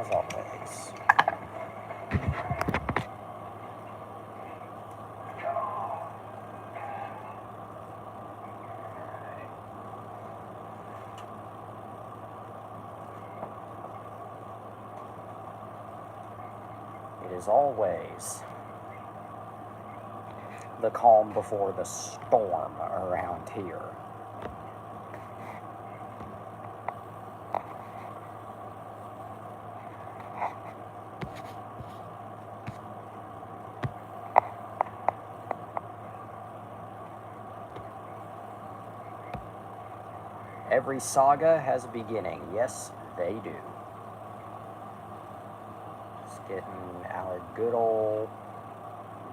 as always. It is always the calm before the storm around here. Every saga has a beginning. Yes, they do. Just getting our good old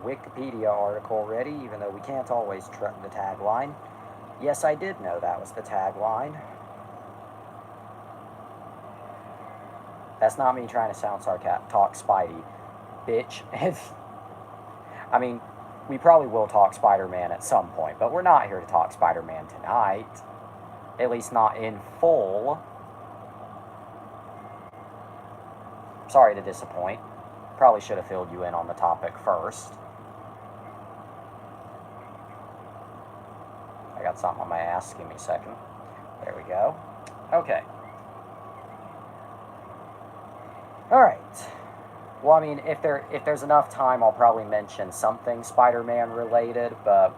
Wikipedia article ready, even though we can't always trust the tagline. Yes, I did know that was the tagline. That's not me trying to sound sarcastic. Talk Spidey, bitch. I mean, we probably will talk Spider-Man at some point, but we're not here to talk Spider-Man tonight. At least not in full. Sorry to disappoint. Probably should have filled you in on the topic first. I got something on my ass. Give me a second. There we go. Okay. Alright. Well, I mean, if there's enough time, I'll probably mention something Spider-Man related, but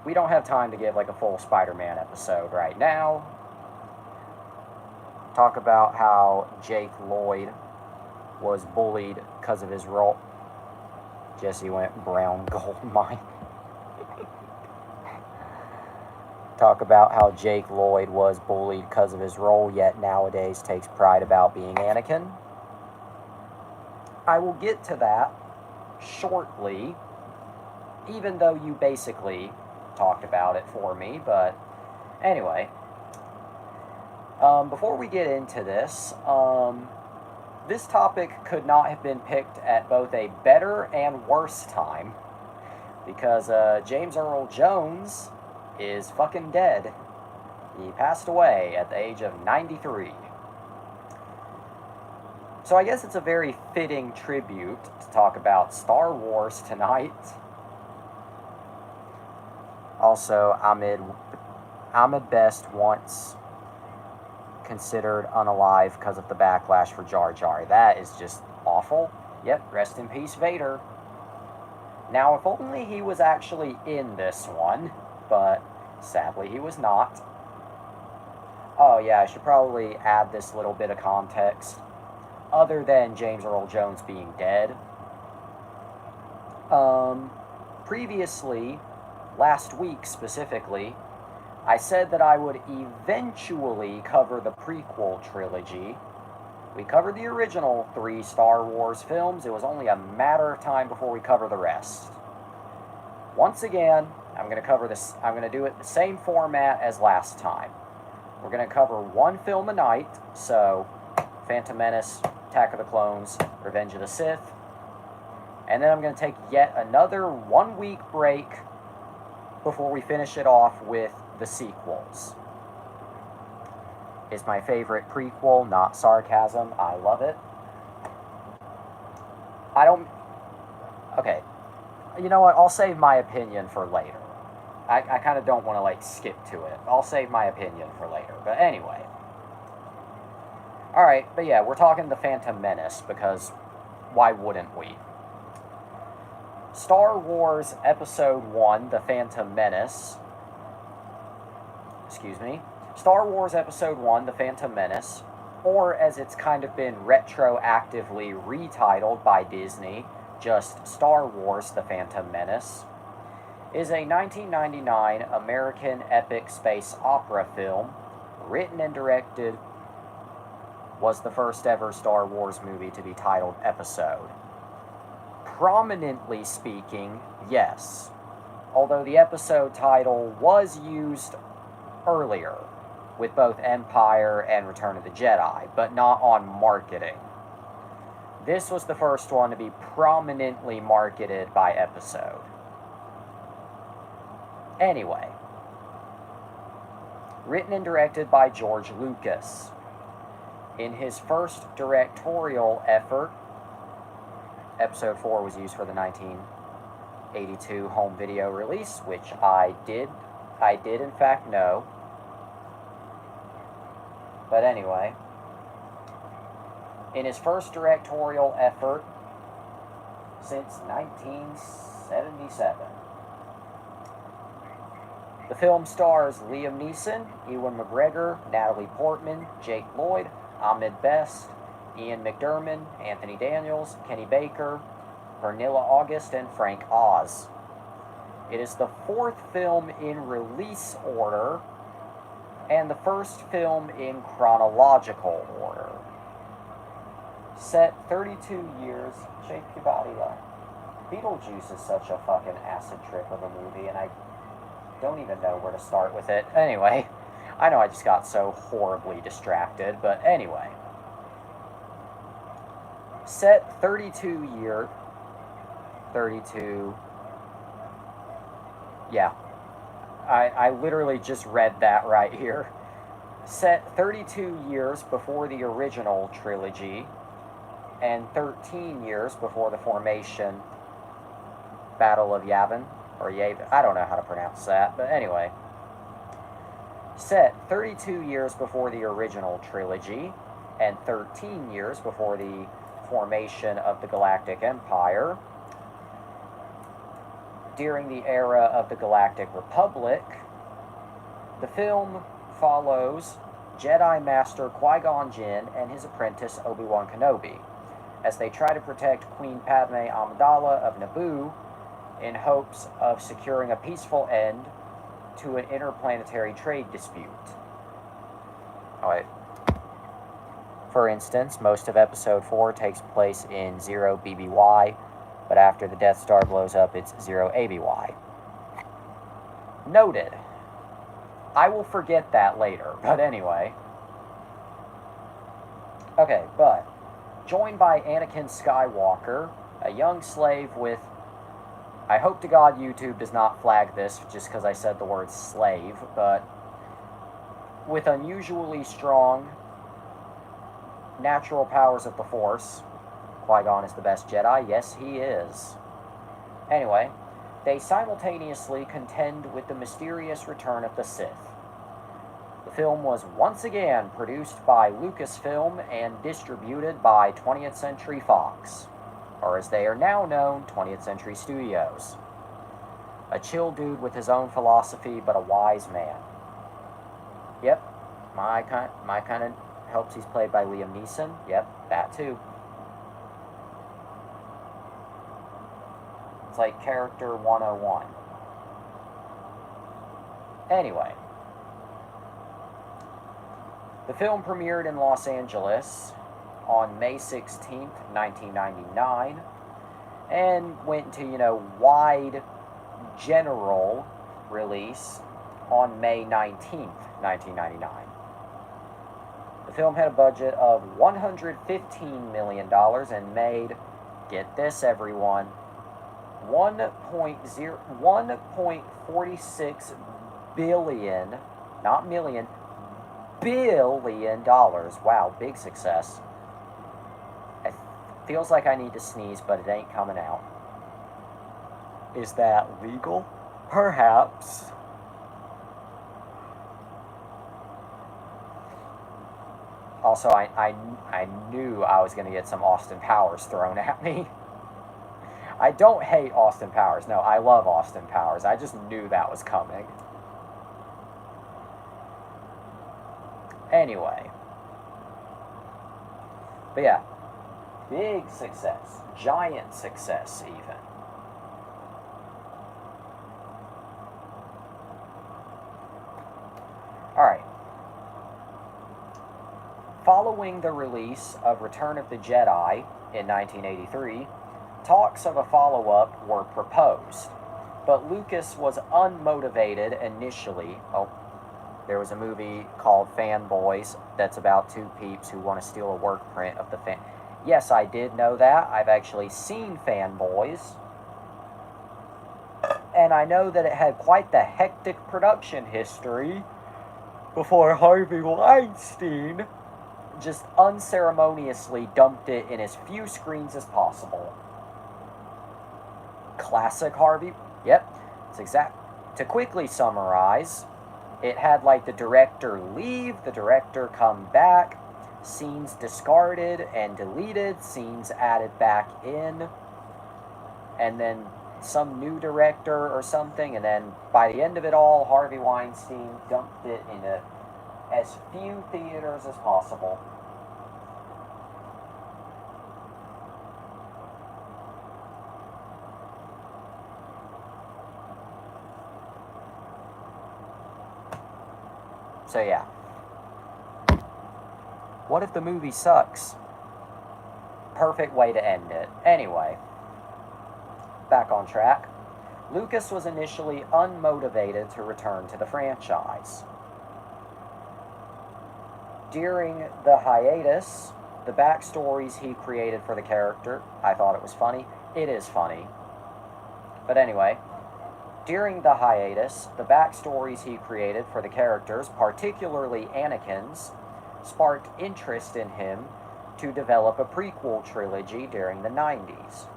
we don't have time to give like a full Spider-Man episode right now. Talk about how Jake Lloyd was bullied because of his role. Jesse went brown gold mine. Talk about how Jake Lloyd was bullied because of his role, yet nowadays takes pride about being Anakin. I will get to that shortly, even though you basically talked about it for me, but anyway. Before we get into this, this topic could not have been picked at both a better and worse time, because James Earl Jones is fucking dead. He passed away at the age of 93. So I guess it's a very fitting tribute to talk about Star Wars tonight. Also, Ahmed Best once considered unalive because of the backlash for Jar Jar. That is just awful. Yep, rest in peace, Vader. Now, if only he was actually in this one, but sadly he was not. Oh yeah, I should probably add this little bit of context. Other than James Earl Jones being dead. Previously, last week specifically, I said that I would eventually cover the prequel trilogy. We covered the original 3 Star Wars films. It was only a matter of time before we cover the rest. Once again, I'm going to cover this. I'm going to do it the same format as last time. We're going to cover 1 film a night. So, Phantom Menace, Attack of the Clones, Revenge of the Sith. And then I'm going to take yet another 1-week break before we finish it off with the sequels. It's my favorite prequel, not sarcasm. I love it. Okay. You know what? I'll save my opinion for later. I kind of don't want to, like, skip to it. I'll save my opinion for later. But anyway. Alright, but yeah, we're talking The Phantom Menace, because why wouldn't we? Star Wars Episode 1, The Phantom Menace. Star Wars Episode 1, The Phantom Menace, or as it's kind of been retroactively retitled by Disney, just Star Wars The Phantom Menace, is a 1999 American epic space opera film, written and directed, was the first ever Star Wars movie to be titled Episode. Prominently speaking, yes, although the episode title was used earlier with both Empire and Return of the Jedi, but not on marketing. This was the first one to be prominently marketed by Episode. Anyway, written and directed by George Lucas. In his first directorial effort, episode 4 was used for the 1982 home video release, which I did in fact know. But anyway, in his first directorial effort since 1977. The film stars Liam Neeson, Ewan McGregor, Natalie Portman, Jake Lloyd, Ahmed Best, Ian McDiarmid, Anthony Daniels, Kenny Baker, Pernilla August, and Frank Oz. It is the fourth film in release order and the first film in chronological order. Set 32 years, shake your body like. Beetlejuice is such a fucking acid trip of a movie, and I don't even know where to start with it. Anyway, I know I just got so horribly distracted, but anyway. Set 32, yeah. I literally just read that right here. Set 32 years before the original trilogy, and 13 years before the formation Battle of Yavin, or Yavin, I don't know how to pronounce that, but anyway. Set 32 years before the original trilogy, and 13 years before the formation of the Galactic Empire. During the era of the Galactic Republic, the film follows Jedi Master Qui-Gon Jinn and his apprentice Obi-Wan Kenobi as they try to protect Queen Padme Amidala of Naboo in hopes of securing a peaceful end to an interplanetary trade dispute. For instance, most of Episode 4 takes place in 0 BBY, but after the Death Star blows up, it's 0 ABY. Noted. I will forget that later, but anyway. Okay, but joined by Anakin Skywalker, a young slave with... I hope to God YouTube does not flag this just because I said the word slave, but with unusually strong natural powers of the Force. Qui-Gon is the best Jedi. Yes, he is. Anyway, they simultaneously contend with the mysterious return of the Sith. The film was once again produced by Lucasfilm and distributed by 20th Century Fox, or as they are now known, 20th Century Studios. A chill dude with his own philosophy, but a wise man. Yep, my kind of helps he's played by Liam Neeson. Yep, that too. It's like character 101. Anyway. The film premiered in Los Angeles on May 16th, 1999, and went to, wide general release on May 19th, 1999. The film had a budget of $115 million and made, get this everyone, $1.46 billion, not million, $1 billion. Wow, big success. It feels like I need to sneeze, but it ain't coming out. Is that legal? Perhaps. Also, I knew I was going to get some Austin Powers thrown at me. I don't hate Austin Powers. No, I love Austin Powers. I just knew that was coming. Anyway. But yeah. Big success. Giant success, even. Alright. Following the release of Return of the Jedi in 1983, talks of a follow-up were proposed, but Lucas was unmotivated initially. There was a movie called Fanboys that's about two peeps who want to steal a work print of the fan. Yes, I did know that. I've actually seen Fanboys. And I know that it had quite the hectic production history before Harvey Weinstein just unceremoniously dumped it in as few screens as possible. Classic Harvey. Yep, it's exact. To quickly summarize, it had like the director leave, the director come back, scenes discarded and deleted, scenes added back in, and then some new director or something, and then by the end of it all, Harvey Weinstein dumped it into as few theaters as possible. So yeah. What if the movie sucks? Perfect way to end it. Anyway, back on track. Lucas was initially unmotivated to return to the franchise. During the hiatus, the backstories he created for the character, I thought it was funny. It is funny. But anyway, during the hiatus, the backstories he created for the characters, particularly Anakin's, sparked interest in him to develop a prequel trilogy during the 90s.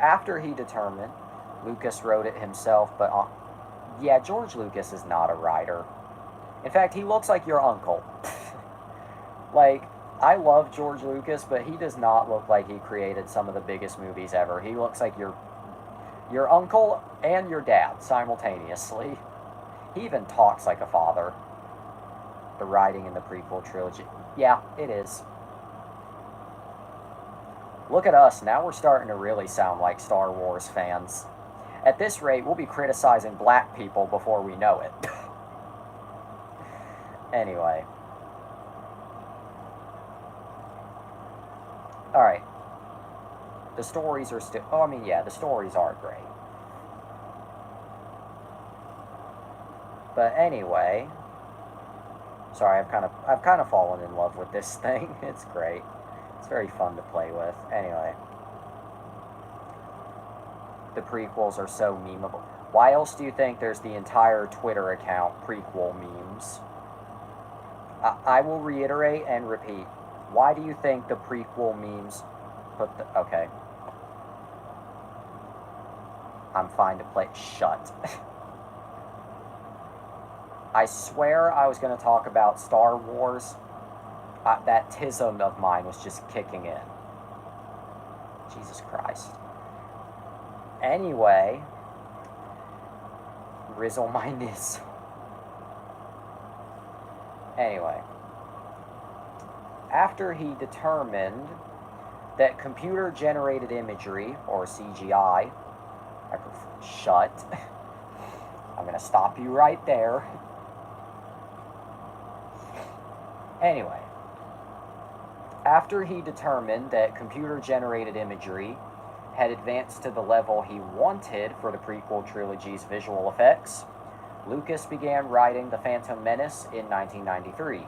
After he determined, Lucas wrote it himself, but yeah, George Lucas is not a writer. In fact, he looks like your uncle. Like, I love George Lucas, but he does not look like he created some of the biggest movies ever. He looks like your uncle and your dad simultaneously. He even talks like a father. The writing in the prequel trilogy. Yeah, it is. Look at us, now we're starting to really sound like Star Wars fans. At this rate, we'll be criticizing black people before we know it. Anyway. Alright. The stories are still... Oh, I mean, yeah, the stories are great. But anyway... Sorry, I've kind of fallen in love with this thing. It's great. It's very fun to play with. Anyway. The prequels are so memeable. Why else do you think there's the entire Twitter account prequel memes? I will reiterate and repeat. Why do you think the prequel memes put the... Okay. I'm fine to play... Shut. I swear I was going to talk about Star Wars. That tism of mine was just kicking in. Jesus Christ. Anyway. Rizzle my nizzle. Anyway. After he determined that computer-generated imagery, or CGI... Shut. I'm going to stop you right there. Anyway, after he determined that computer-generated imagery had advanced to the level he wanted for the prequel trilogy's visual effects, Lucas began writing The Phantom Menace in 1993,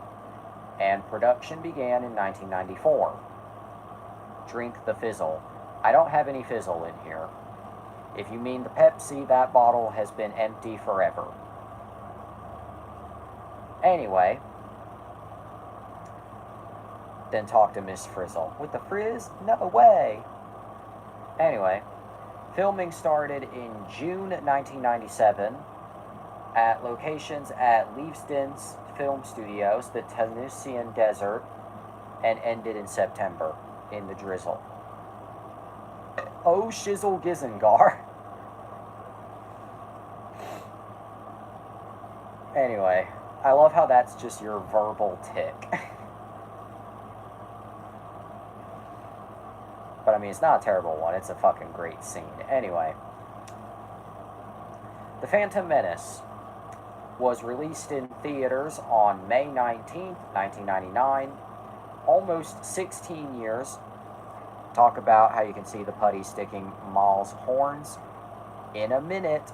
and production began in 1994. Drink the fizzle. I don't have any fizzle in here. If you mean the Pepsi, that bottle has been empty forever. Anyway... Then talk to Miss Frizzle. With the frizz? No way! Anyway, filming started in June 1997 at locations at Leavesden's Film Studios, the Tunisian Desert, and ended in September in the drizzle. Oh, shizzle gizengar. Anyway, I love how that's just your verbal tick. But I mean, it's not a terrible one. It's a fucking great scene. Anyway. The Phantom Menace was released in theaters on May 19th, 1999. Almost 16 years. Talk about how you can see the putty sticking Maul's horns in a minute.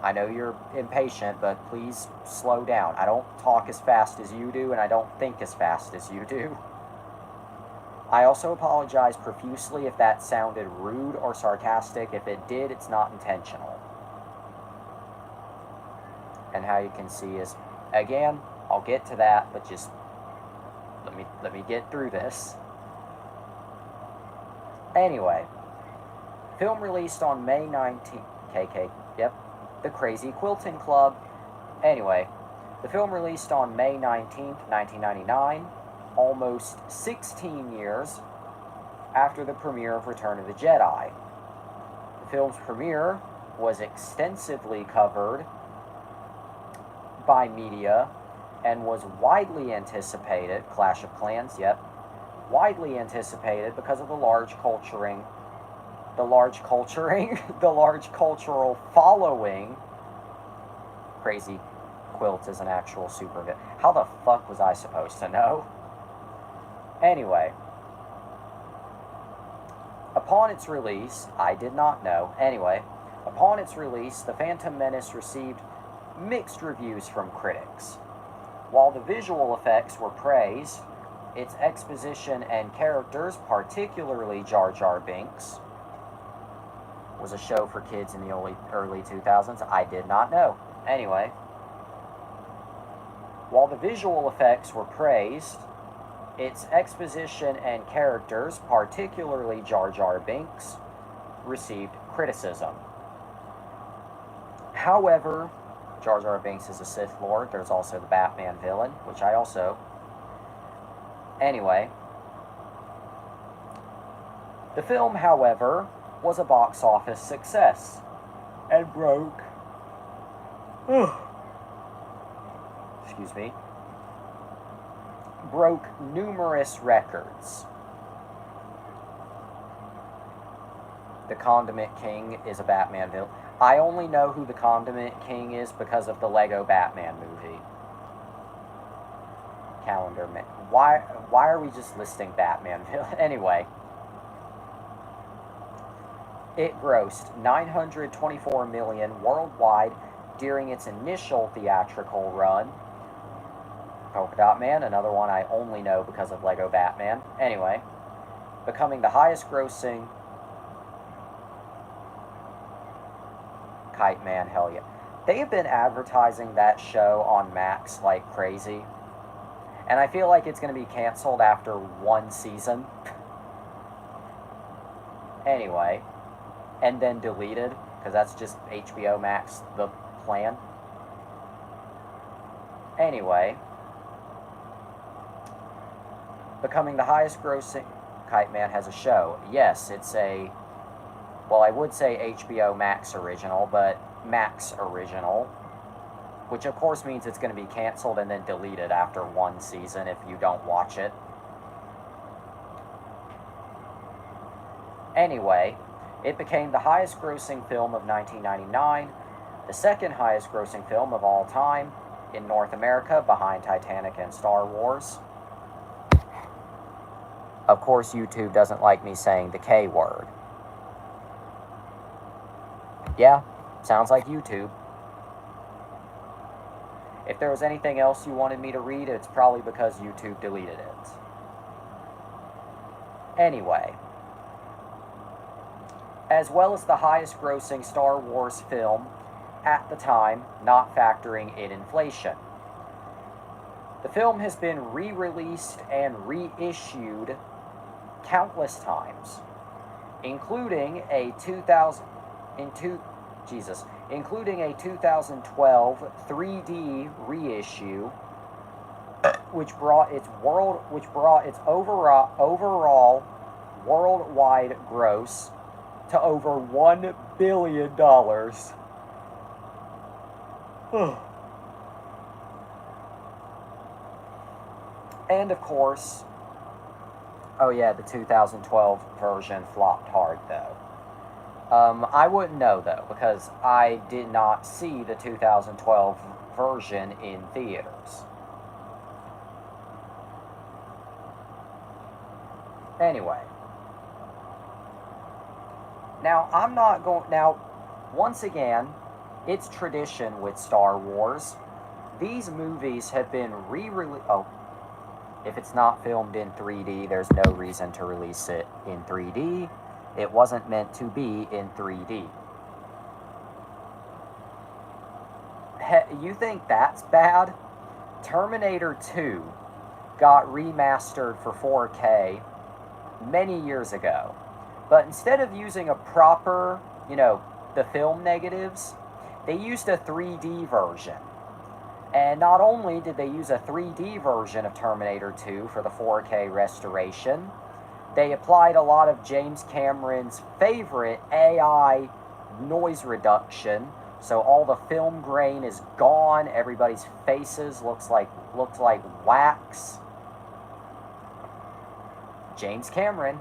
I know you're impatient, but please slow down. I don't talk as fast as you do, and I don't think as fast as you do. I also apologize profusely if that sounded rude or sarcastic. If it did, it's not intentional. And how you can see is, again, I'll get to that, but just let me get through this. Anyway, film released on May 19th. Yep, The Crazy Quilting Club. Anyway, the film released on May 19th, 1999, almost 16 years after the premiere of Return of the Jedi. The film's premiere was extensively covered by media and was widely anticipated, Clash of Clans, yep, widely anticipated because of the large cultural following. Crazy Quilt is an actual supervillain. How the fuck was I supposed to know? Anyway, upon its release, I did not know. Anyway, upon its release, The Phantom Menace received mixed reviews from critics. While the visual effects were praised, its exposition and characters, particularly Jar Jar Binks, was a show for kids in the early 2000s. I did not know. Anyway, while the visual effects were praised, its exposition and characters, particularly Jar Jar Binks, received criticism. However, Jar Jar Binks is a Sith Lord. There's also the Batman villain, which I also... Anyway, the film, however, was a box office success and broke... excuse me. Broke numerous records. The Condiment King is a Batman villain. I only know who the Condiment King is because of the Lego Batman movie. Calendar Man. Why are we just listing Batman villains? Anyway. It grossed $924 million worldwide during its initial theatrical run. Polka Dot Man, another one I only know because of Lego Batman. Anyway, becoming the highest grossing... Kite Man, hell yeah. They have been advertising that show on Max like crazy. And I feel like it's going to be canceled after one season. Anyway. And then deleted. Because that's just HBO Max, the plan. Anyway. Becoming the highest grossing... Kite Man has a show. Yes, it's a... Well, I would say HBO Max original, but Max original. Which of course means it's going to be canceled and then deleted after one season if you don't watch it. Anyway, it became the highest grossing film of 1999, the second highest grossing film of all time in North America behind Titanic and Star Wars. Of course, YouTube doesn't like me saying the K word. Yeah, sounds like YouTube. If there was anything else you wanted me to read, it's probably because YouTube deleted it. Anyway, as well as the highest grossing Star Wars film at the time, not factoring in inflation. The film has been re-released and reissued countless times, including a 2012 3D reissue, which brought its overall worldwide gross to over $1 billion. And of course, oh yeah, the 2012 version flopped hard though. I wouldn't know though, because I did not see the 2012 version in theaters. Anyway. Now, once again, it's tradition with Star Wars. These movies have been re-released. Oh, if it's not filmed in 3D, there's no reason to release it in 3D. It wasn't meant to be in 3D. You think that's bad? Terminator 2 got remastered for 4K many years ago. But instead of using a proper, the film negatives, they used a 3D version. And not only did they use a 3D version of Terminator 2 for the 4K restoration, they applied a lot of James Cameron's favorite AI noise reduction. So all the film grain is gone. Everybody's faces looked like wax. James Cameron.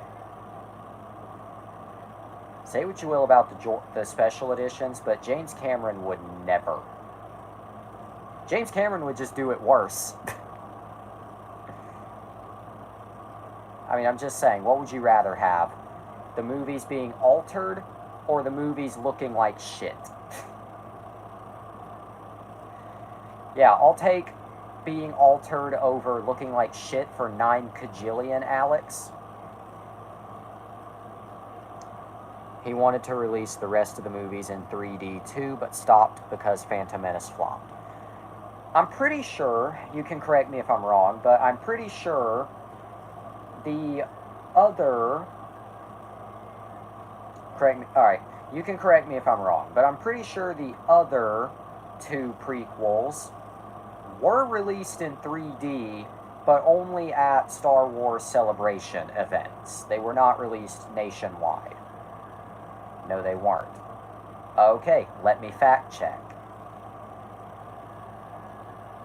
Say what you will about the special editions, but James Cameron would never. James Cameron would just do it worse. I mean, I'm just saying, what would you rather have? The movies being altered or the movies looking like shit? Yeah, I'll take being altered over looking like shit for 9 kajillion, Alex. He wanted to release the rest of the movies in 3D too, but stopped because Phantom Menace flopped. I'm pretty sure, you can correct me if I'm wrong, but I'm pretty sure the other... Alright, you can correct me if I'm wrong, but I'm pretty sure the other 2 prequels were released in 3D, but only at Star Wars Celebration events. They were not released nationwide. No, they weren't. Okay, let me fact check.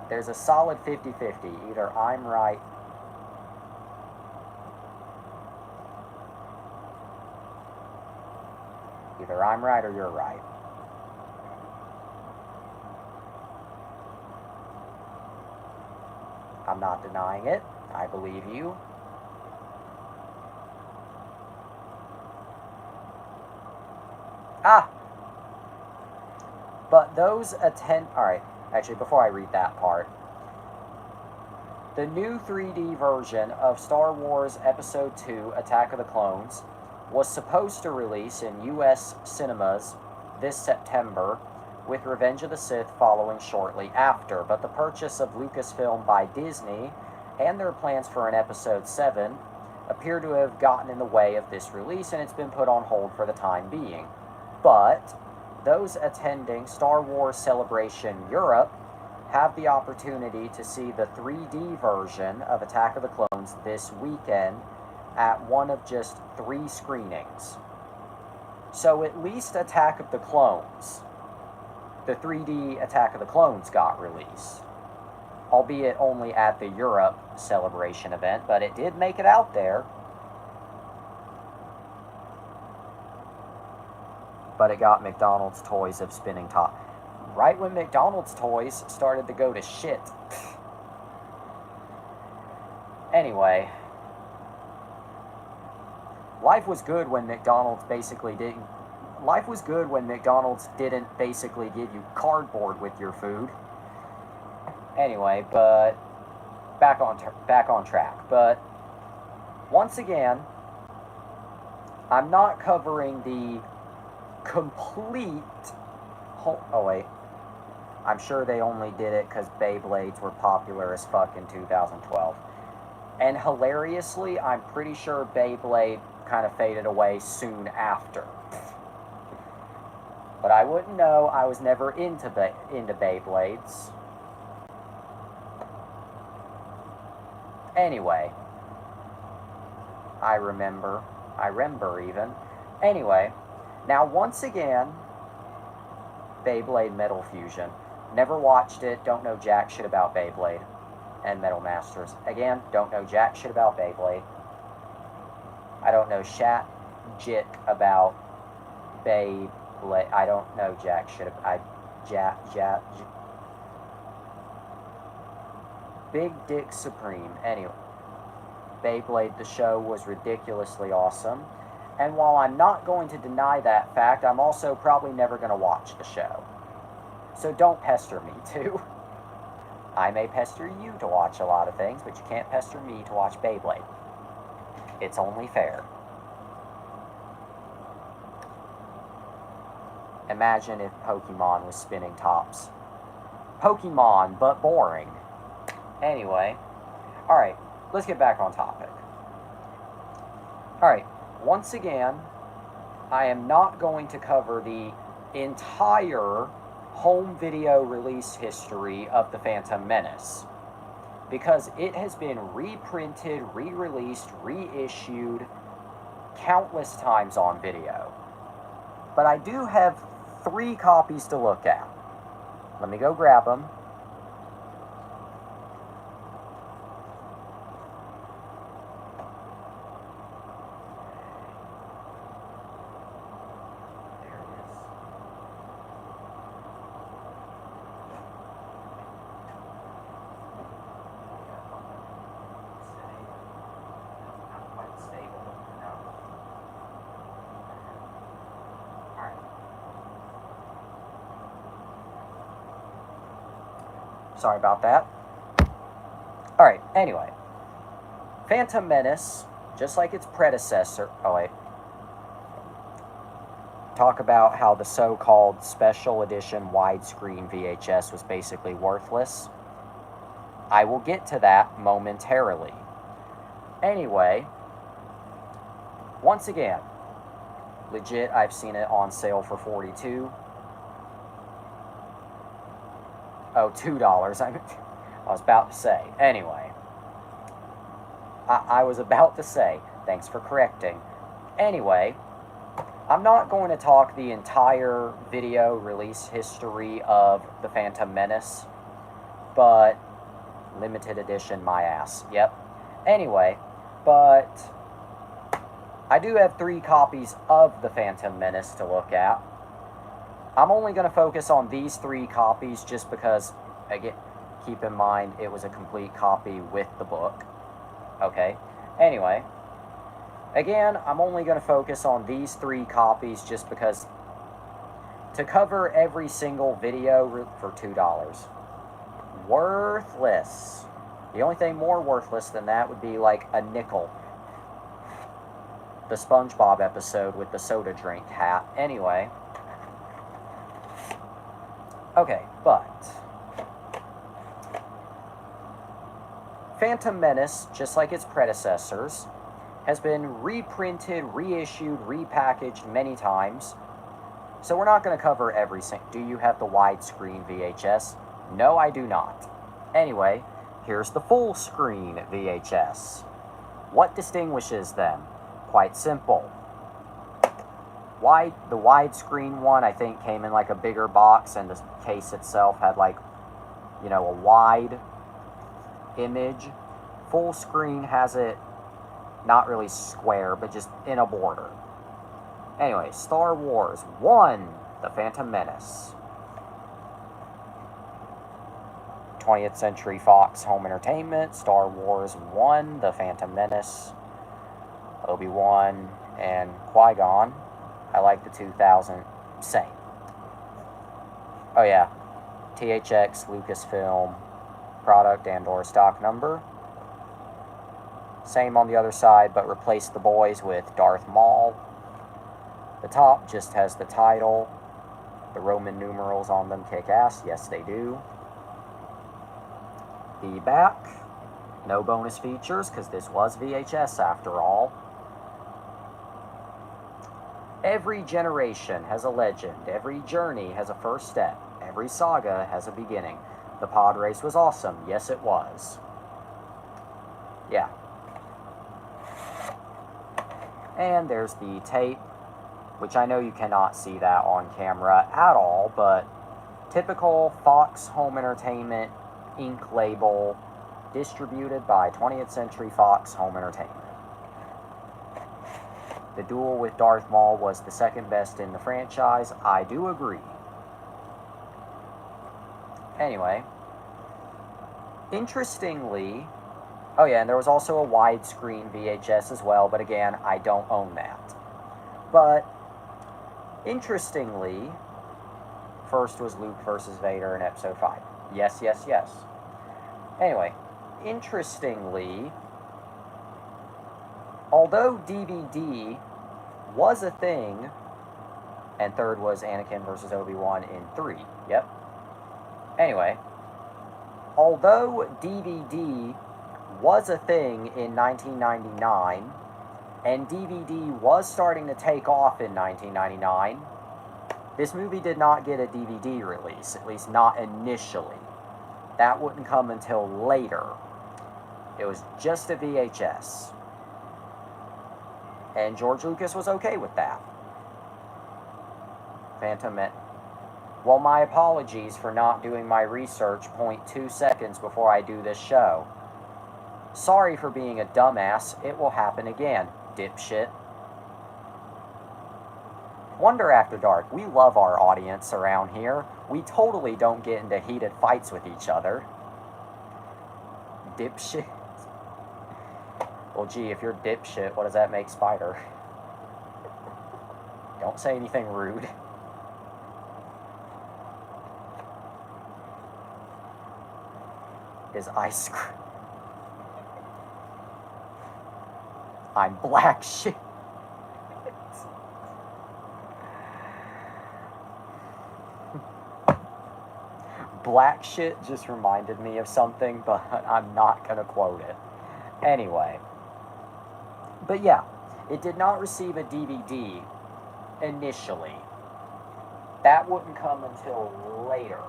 There's a solid 50-50. Either I'm right... Either I'm right or you're right. I'm not denying it. I believe you. Ah! But those Alright, actually, before I read that part. The new 3D version of Star Wars Episode 2, Attack of the Clones, was supposed to release in US cinemas this September, with Revenge of the Sith following shortly after, but the purchase of Lucasfilm by Disney and their plans for an Episode 7 appear to have gotten in the way of this release, and it's been put on hold for the time being. But those attending Star Wars Celebration Europe have the opportunity to see the 3D version of Attack of the Clones this weekend at one of just 3 screenings. So at least Attack of the Clones, the 3D Attack of the Clones got released. Albeit only at the Europe Celebration event, but it did make it out there. But it got McDonald's toys of spinning top. Right when McDonald's toys started to go to shit. Anyway. Life was good when McDonald's didn't basically give you cardboard with your food. Anyway, but back on track. But once again, I'm not covering the complete... Oh, wait. I'm sure they only did it because Beyblades were popular as fuck in 2012. And hilariously, I'm pretty sure Beyblade kind of faded away soon after. But I wouldn't know. I was never into Beyblades. Anyway. I remember even. Anyway. Now, once again, Beyblade Metal Fusion. Never watched it. Don't know jack shit about Beyblade and Metal Masters. Again, don't know jack shit about Beyblade. I don't know jit about Beyblade. I don't know jack shit about... Big Dick Supreme. Anyway. Beyblade, the show, was ridiculously awesome. And while I'm not going to deny that fact, I'm also probably never going to watch the show. So don't pester me, too. I may pester you to watch a lot of things, but you can't pester me to watch Beyblade. It's only fair. Imagine if Pokemon was spinning tops. Pokemon, but boring. Anyway, alright, let's get back on topic. Alright, once again, I am not going to cover the entire home video release history of The Phantom Menace, because it has been reprinted, re-released, reissued countless times on video. But I do have 3 copies to look at. Let me go grab them. Sorry about that. Alright, anyway. Phantom Menace, just like its predecessor... Oh, wait. Talk about how the so-called special edition widescreen VHS was basically worthless. I will get to that momentarily. Anyway, once again, legit, I've seen it on sale for $42. Oh, $2. I was about to say. Anyway. I was about to say. Thanks for correcting. Anyway, I'm not going to talk the entire video release history of The Phantom Menace, but limited edition, my ass. Yep. Anyway, but I do have 3 copies of The Phantom Menace to look at. I'm only going to focus on these 3 copies just because, again, keep in mind it was a complete copy with the book. Okay. Anyway, again, I'm only going to focus on these 3 copies just because to cover every single video for $2. Worthless. The only thing more worthless than that would be like a nickel. The SpongeBob episode with the soda drink hat. Anyway. Okay, but Phantom Menace, just like its predecessors, has been reprinted, reissued, repackaged many times. So we're not going to cover every single... Do you have the widescreen VHS? No, I do not. Anyway, here's the full screen VHS. What distinguishes them? Quite simple. The widescreen one, I think, came in like a bigger box, and the case itself had like, you know, a wide image. Full screen has it not really square, but just in a border. Anyway, Star Wars 1, The Phantom Menace. 20th Century Fox Home Entertainment, Star Wars 1, The Phantom Menace, Obi-Wan, and Qui-Gon. I like the 2000, same. Oh yeah, THX Lucasfilm product and or stock number. Same on the other side, but replace the boys with Darth Maul. The top just has the title. The Roman numerals on them kick ass. Yes, they do. The back, no bonus features, because this was VHS after all. Every generation has a legend. Every journey has a first step. Every saga has a beginning. The pod race was awesome. Yes, it was. Yeah. And there's the tape, which I know you cannot see that on camera at all, but typical Fox Home Entertainment ink label, distributed by 20th Century Fox Home Entertainment. The duel with Darth Maul was the second best in the franchise. I do agree. Anyway, interestingly, oh yeah, and there was also a widescreen VHS as well, but again, I don't own that. But, interestingly, first was Luke versus Vader in Episode 5. Yes, yes, yes. Anyway, interestingly, although DVD was a thing, and third was Anakin versus Obi-Wan in 3. Yep. Anyway, although DVD was a thing in 1999, and DVD was starting to take off in 1999, this movie did not get a DVD release, at least not initially. That wouldn't come until later. It was just a VHS. And George Lucas was okay with that. Well, my apologies for not doing my research 0.2 seconds before I do this show. Sorry for being a dumbass. It will happen again, dipshit. Wonder After Dark. We love our audience around here. We totally don't get into heated fights with each other. Dipshit. Well, gee, if you're dipshit, what does that make Spider? Don't say anything rude. Is ice cream. I'm black shit. Black shit just reminded me of something, but I'm not going to quote it. Anyway. But yeah, it did not receive a DVD initially. That wouldn't come until later.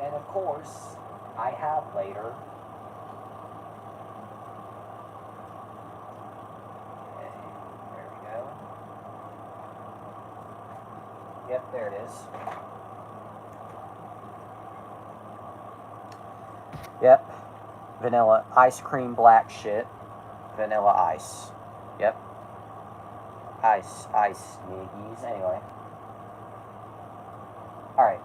And of course, I have later. Okay, there we go. Yep, there it is. Yep. Vanilla ice cream black shit. Vanilla ice. Yep. Ice, niggies. Anyway. Alright.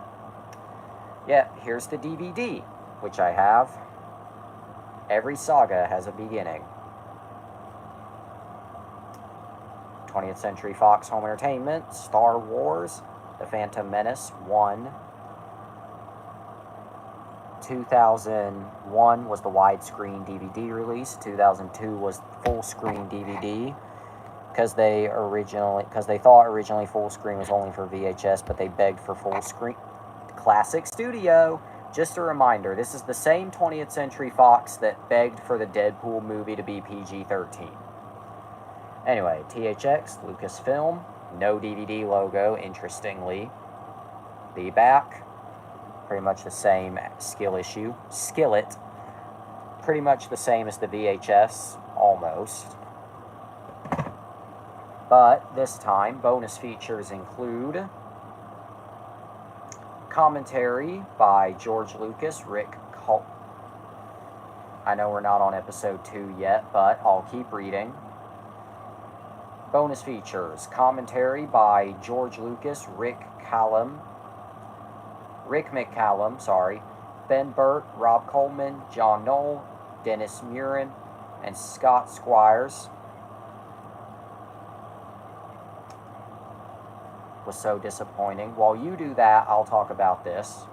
Yeah, here's the DVD, which I have. Every saga has a beginning. 20th Century Fox Home Entertainment, Star Wars, The Phantom Menace 1. 2001 was the widescreen DVD release. 2002 was full screen DVD. Because they thought originally full screen was only for VHS, but they begged for full screen. Classic Studio. Just a reminder, this is the same 20th Century Fox that begged for the Deadpool movie to be PG-13. Anyway, THX, Lucasfilm, no DVD logo, interestingly. The back, pretty much the same skillet, pretty much the same as the VHS, almost. But this time, bonus features include commentary by George Lucas, I know we're not on episode 2 yet, but I'll keep reading. Bonus features, commentary by George Lucas, Rick McCallum, Ben Burt, Rob Coleman, John Knoll, Dennis Muren, and Scott Squires. Was so disappointing. While you do that, I'll talk about this.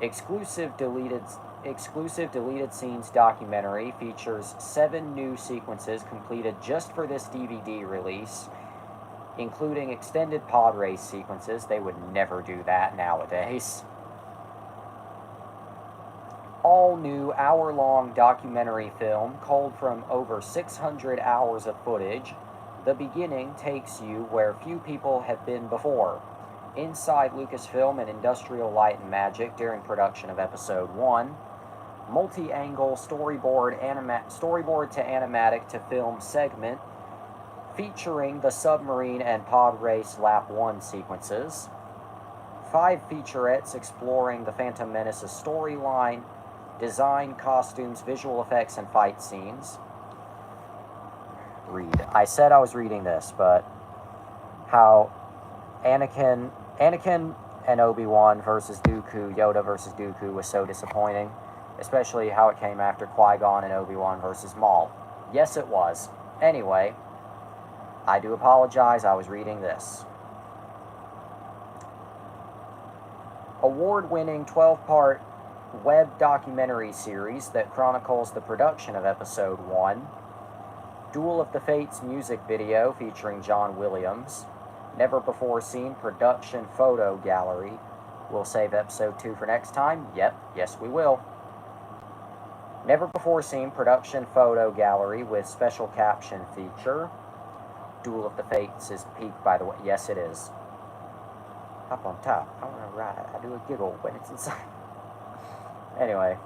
Exclusive deleted scenes documentary features 7 new sequences completed just for this DVD release, including extended pod race sequences. They would never do that nowadays. All new hour-long documentary film culled from over 600 hours of footage. The beginning takes you where few people have been before. Inside Lucasfilm and Industrial Light and Magic during production of Episode 1. Multi-angle storyboard to animatic to film segment featuring the submarine and pod race lap 1 sequences. 5 featurettes exploring the Phantom Menace's storyline, design, costumes, visual effects, and fight scenes. I said I was reading this, but how Anakin and Obi-Wan versus Dooku, Yoda versus Dooku was so disappointing, especially how it came after Qui-Gon and Obi-Wan versus Maul. Yes, it was. Anyway, I do apologize, I was reading this. Award-winning 12-part web documentary series that chronicles the production of Episode 1. Duel of the Fates music video featuring John Williams. Never before seen production photo gallery. We'll save episode 2 for next time. Yep, yes we will. Never before seen production photo gallery with special caption feature. Duel of the Fates is peaked, by the way. Yes, it is. Up on top. I want to ride. I do a giggle when it's inside. Anyway.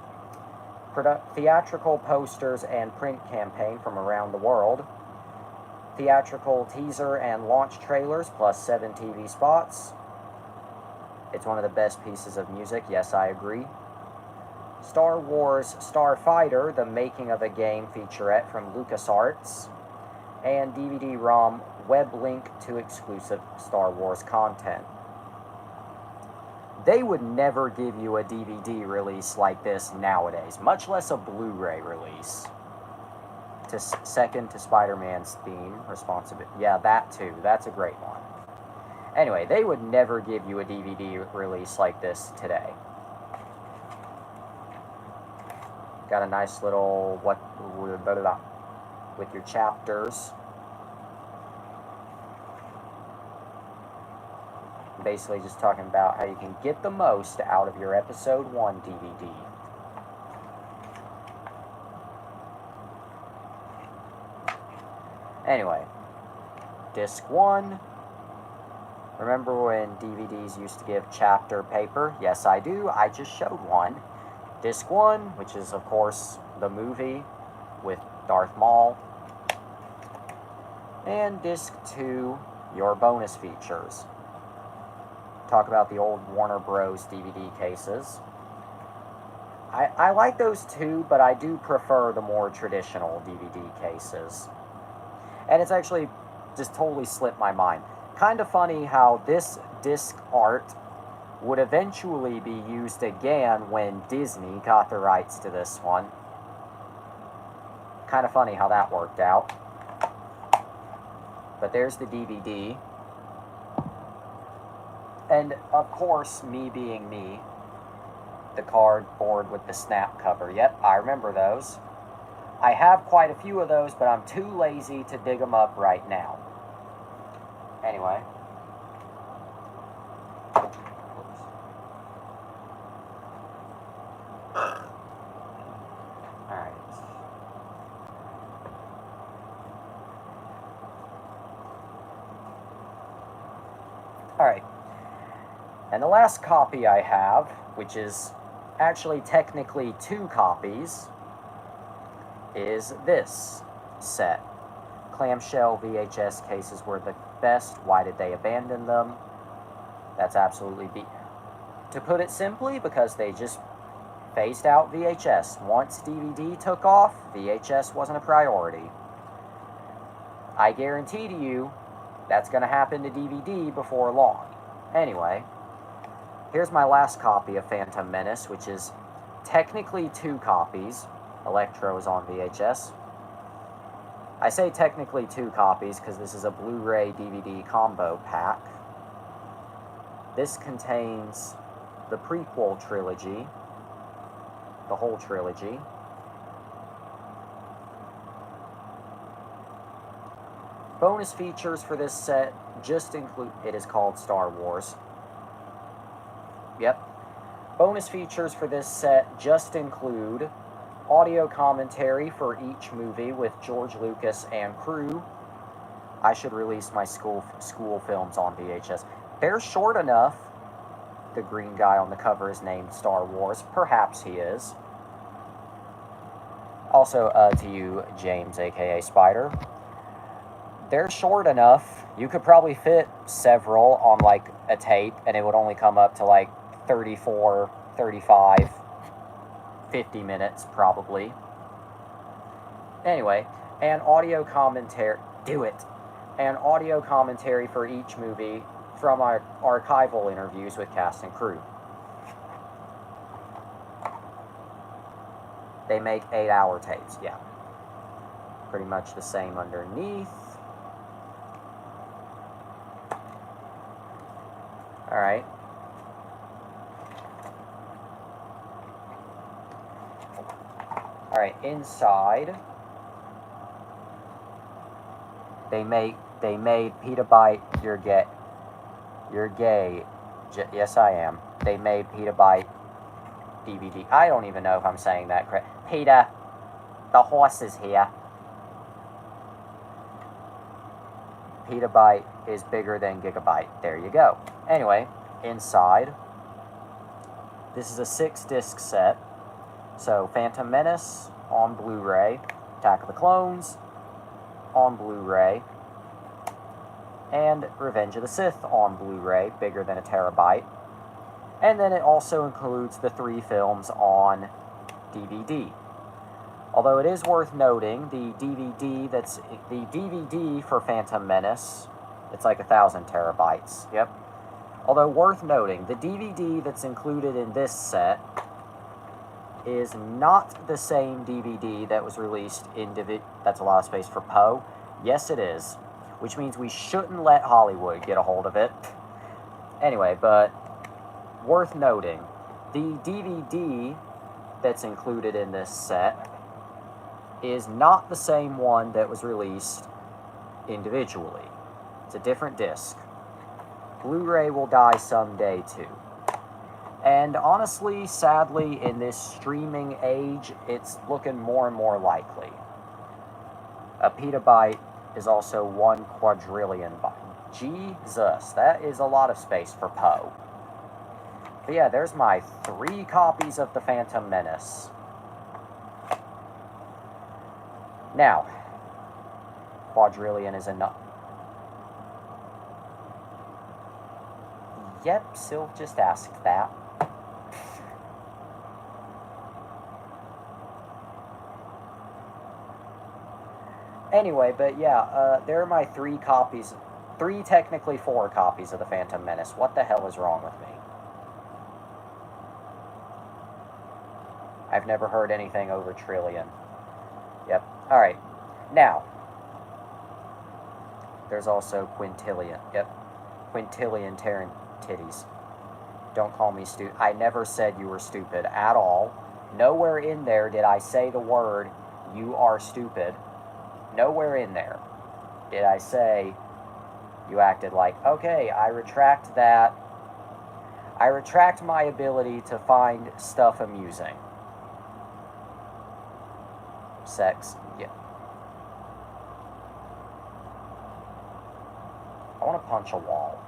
Theatrical posters and print campaign from around the world. Theatrical teaser and launch trailers plus 7 TV spots. It's one of the best pieces of music. Yes, I agree. Star Wars Starfighter, the making of a game featurette from LucasArts. And DVD-ROM web link to exclusive Star Wars content. They would never give you a DVD release like this nowadays, much less a Blu-ray release. Second to Spider-Man's theme, responsibility. Yeah, that too. That's a great one. Anyway, they would never give you a DVD release like this today. Got a nice little with your chapters. Basically just talking about how you can get the most out of your episode 1 DVD. Anyway, disc 1. Remember when DVDs used to give chapter paper? Yes, I do. I just showed one. Disc 1, which is, of course, the movie with Darth Maul. And disc 2, your bonus features. Talk about the old Warner Bros. DVD cases. I like those too, but I do prefer the more traditional DVD cases. And it's actually just totally slipped my mind. Kind of funny how this disc art would eventually be used again when Disney got the rights to this one. Kind of funny how that worked out. But there's the DVD. And, of course, me being me, the cardboard with the snap cover. Yep, I remember those. I have quite a few of those, but I'm too lazy to dig them up right now. Anyway. Alright. Alright. And the last copy I have, which is actually technically 2 copies, is this set. Clamshell VHS cases were the best. Why did they abandon them? That's absolutely to put it simply, because they just phased out VHS. Once DVD took off, VHS wasn't a priority. I guarantee to you that's going to happen to DVD before long. Anyway, here's my last copy of Phantom Menace, which is technically 2 copies. Electro is on VHS. I say technically 2 copies because this is a Blu-ray DVD combo pack. This contains the prequel trilogy, the whole trilogy. Bonus features for this set just include, it is called Star Wars. Yep. Bonus features for this set just include audio commentary for each movie with George Lucas and crew. I should release my school films on VHS. They're short enough. The green guy on the cover is named Star Wars. Perhaps he is. Also, to you, James, aka Spider. They're short enough. You could probably fit several on, like, a tape, and it would only come up to, like, 34, 35, 50 minutes, probably. Anyway, and audio commentary... Do it! And audio commentary for each movie from our archival interviews with cast and crew. They make 8-hour tapes, yeah. Pretty much the same underneath. Alright. Alright, inside, they made Petabyte You're Gay Yes, I am. They made Petabyte DVD. I don't even know if I'm saying that correct. Peter, the horse is here. Petabyte is bigger than gigabyte. There you go. Anyway, inside, this is a 6-disc set. So, Phantom Menace on Blu-ray, Attack of the Clones on Blu-ray, and Revenge of the Sith on Blu-ray, bigger than a terabyte. And then it also includes the 3 films on DVD. Although it is worth noting, the DVD for Phantom Menace, it's like 1,000 terabytes. Yep. Although worth noting, the DVD that's included in this set is not the same DVD that was released in that's a lot of space for Poe. Yes, it is. Which means we shouldn't let Hollywood get a hold of it. Anyway, but worth noting, the DVD that's included in this set is not the same one that was released individually. It's a different disc. Blu-ray will die someday too. And honestly, sadly, in this streaming age, it's looking more and more likely. A petabyte is also 1 quadrillion byte. Jesus, that is a lot of space for Poe. But yeah, there's my 3 copies of The Phantom Menace. Now, quadrillion is enough. Yep, Sylv just asked that. Anyway, but yeah, there are my 3 copies, 3 technically 4 copies of The Phantom Menace. What the hell is wrong with me? I've never heard anything over trillion. Yep. Alright. Now, there's also quintillion. Yep. Quintillion tearing titties. Don't call me stupid. I never said you were stupid at all. Nowhere in there did I say the word, you are stupid. Nowhere in there did I say you acted like, okay, I retract that. I retract my ability to find stuff amusing. Sex, yeah. I want to punch a wall.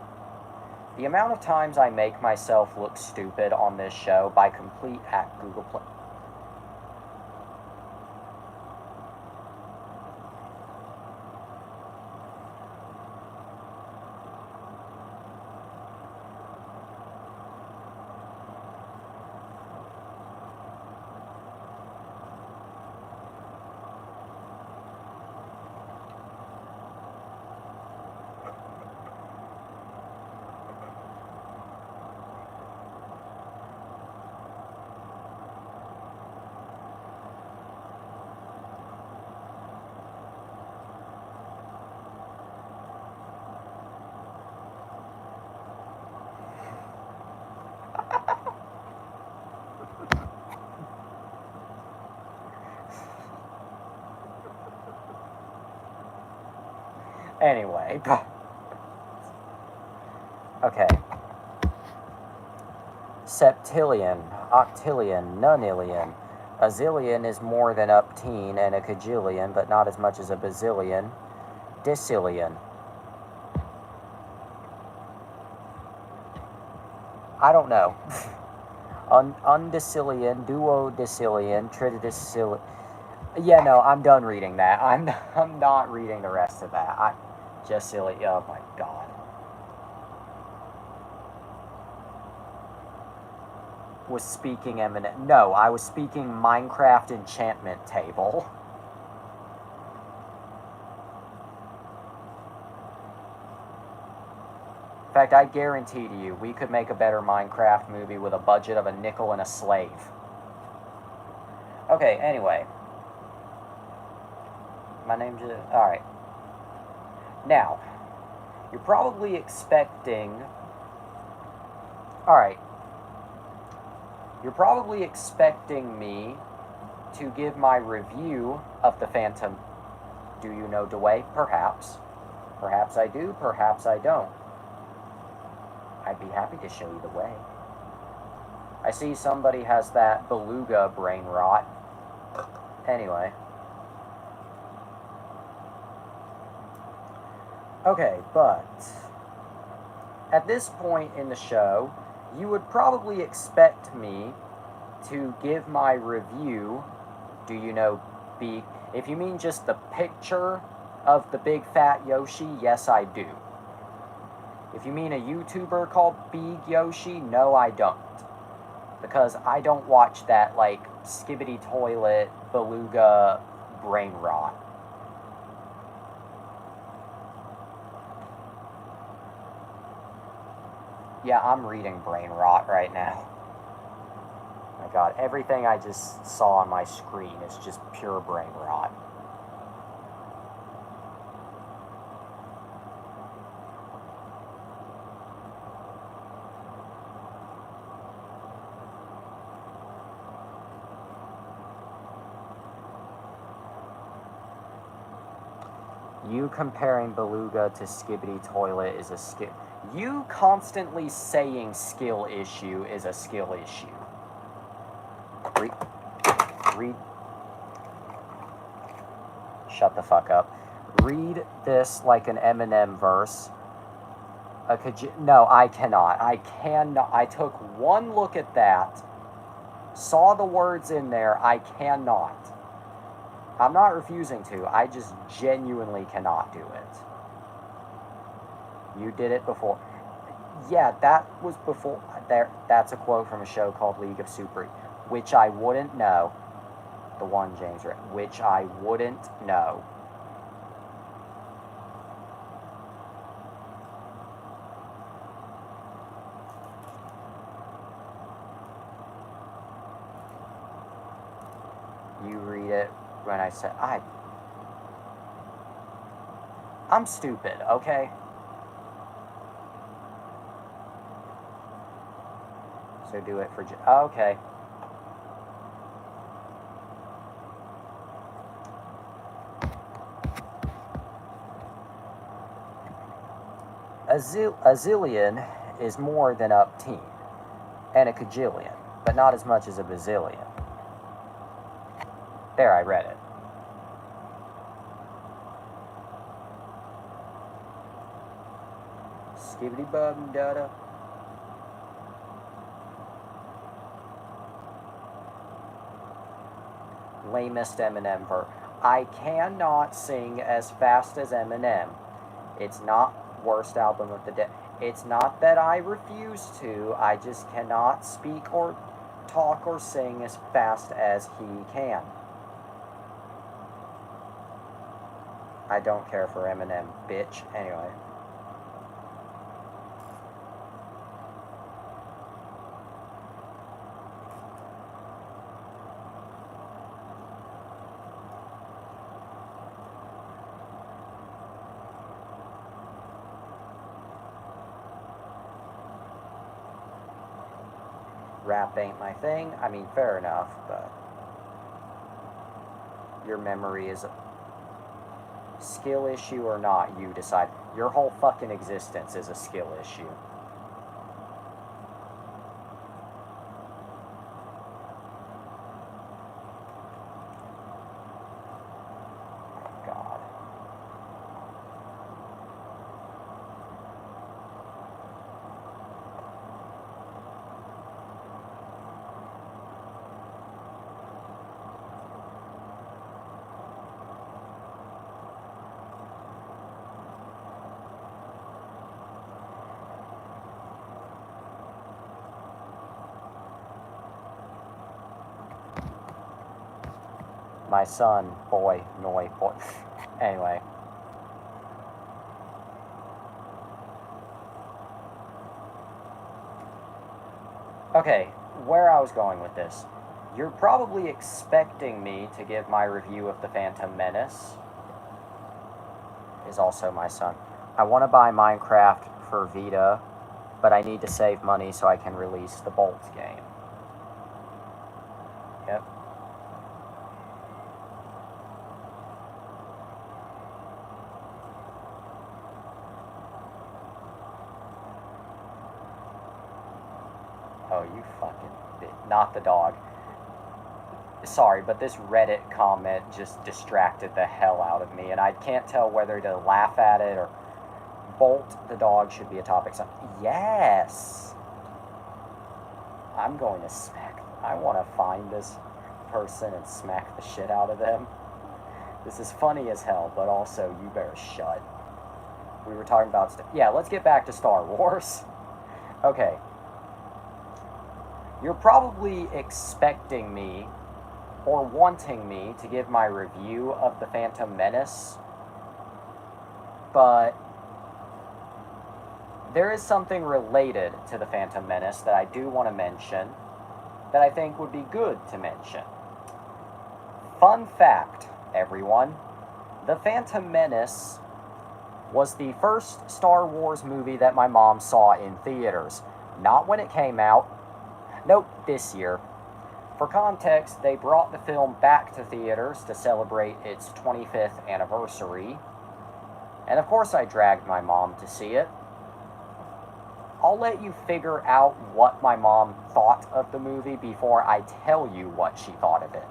The amount of times I make myself look stupid on this show by complete at Google Play. Anyway. Okay. Septillion, octillion, nonillion. A zillion is more than upteen, and a cajillion, but not as much as a bazillion. Decillion. I don't know. Undecillion, duodecillion, tridecillion. Yeah, no, I'm done reading that. I'm not reading the rest of that. Just silly. Oh my god. Was speaking eminent. No, I was speaking Minecraft enchantment table. In fact, I guarantee to you, we could make a better Minecraft movie with a budget of a nickel and a slave. Okay, anyway. My name's... Alright. Now, you're probably expecting... Alright. You're probably expecting me to give my review of the Phantom... Do you know the way? Perhaps. Perhaps I do, perhaps I don't. I'd be happy to show you the way. I see somebody has that beluga brain rot. Anyway. Okay, but at this point in the show, you would probably expect me to give my review. Do you know Big? If you mean just the picture of the big fat Yoshi, yes I do. If you mean a YouTuber called Big Yoshi, no I don't. Because I don't watch that, like, skibbity toilet, beluga, brain rot. Yeah, I'm reading brain rot right now. My god, everything I just saw on my screen is just pure brain rot. You comparing beluga to skibbity toilet is a skill. You constantly saying skill issue is a skill issue. Read. Shut the fuck up. Read this like an Eminem verse. No, I cannot. I cannot. I took one look at that, saw the words in there. I cannot. I'm not refusing to. I just genuinely cannot do it. You did it before. Yeah, that was before. That's a quote from a show called League of Super, which I wouldn't know. The one James read, which I wouldn't know. You read it when I said I'm stupid, okay? So do it for okay. A zillion is more than upteen, and a cajillion, but not as much as a bazillion. There, I read it. Skibbity bub dada. Lamest Eminem verse. I cannot sing as fast as Eminem. It's not worst album of the day. It's not that I refuse to. I just cannot speak or talk or sing as fast as he can. I don't care for Eminem, bitch. Anyway. Rap ain't my thing. I mean, fair enough, but your memory is a skill issue or not, you decide. Your whole fucking existence is a skill issue. God. My son, boy, noy, boy. Anyway. Okay, where I was going with this. You're probably expecting me to give my review of The Phantom Menace. Is also my son. I want to buy Minecraft for Vita, but I need to save money so I can release the Bolt game. Yep. Oh, you fucking... Not the dog. Sorry, but this Reddit comment just distracted the hell out of me, and I can't tell whether to laugh at it or... Bolt the dog should be a topic. Yes! I'm going to smack... I want to find this person and smack the shit out of them. This is funny as hell, but also, you better shut. We were talking about... Yeah, let's get back to Star Wars. Okay. You're probably expecting me, or wanting me, to give my review of The Phantom Menace. But there is something related to The Phantom Menace that I do want to mention, that I think would be good to mention. Fun fact, everyone. The Phantom Menace was the first Star Wars movie that my mom saw in theaters. Not when it came out. Nope, this year. For context, they brought the film back to theaters to celebrate its 25th anniversary. And of course I dragged my mom to see it. I'll let you figure out what my mom thought of the movie before I tell you what she thought of it.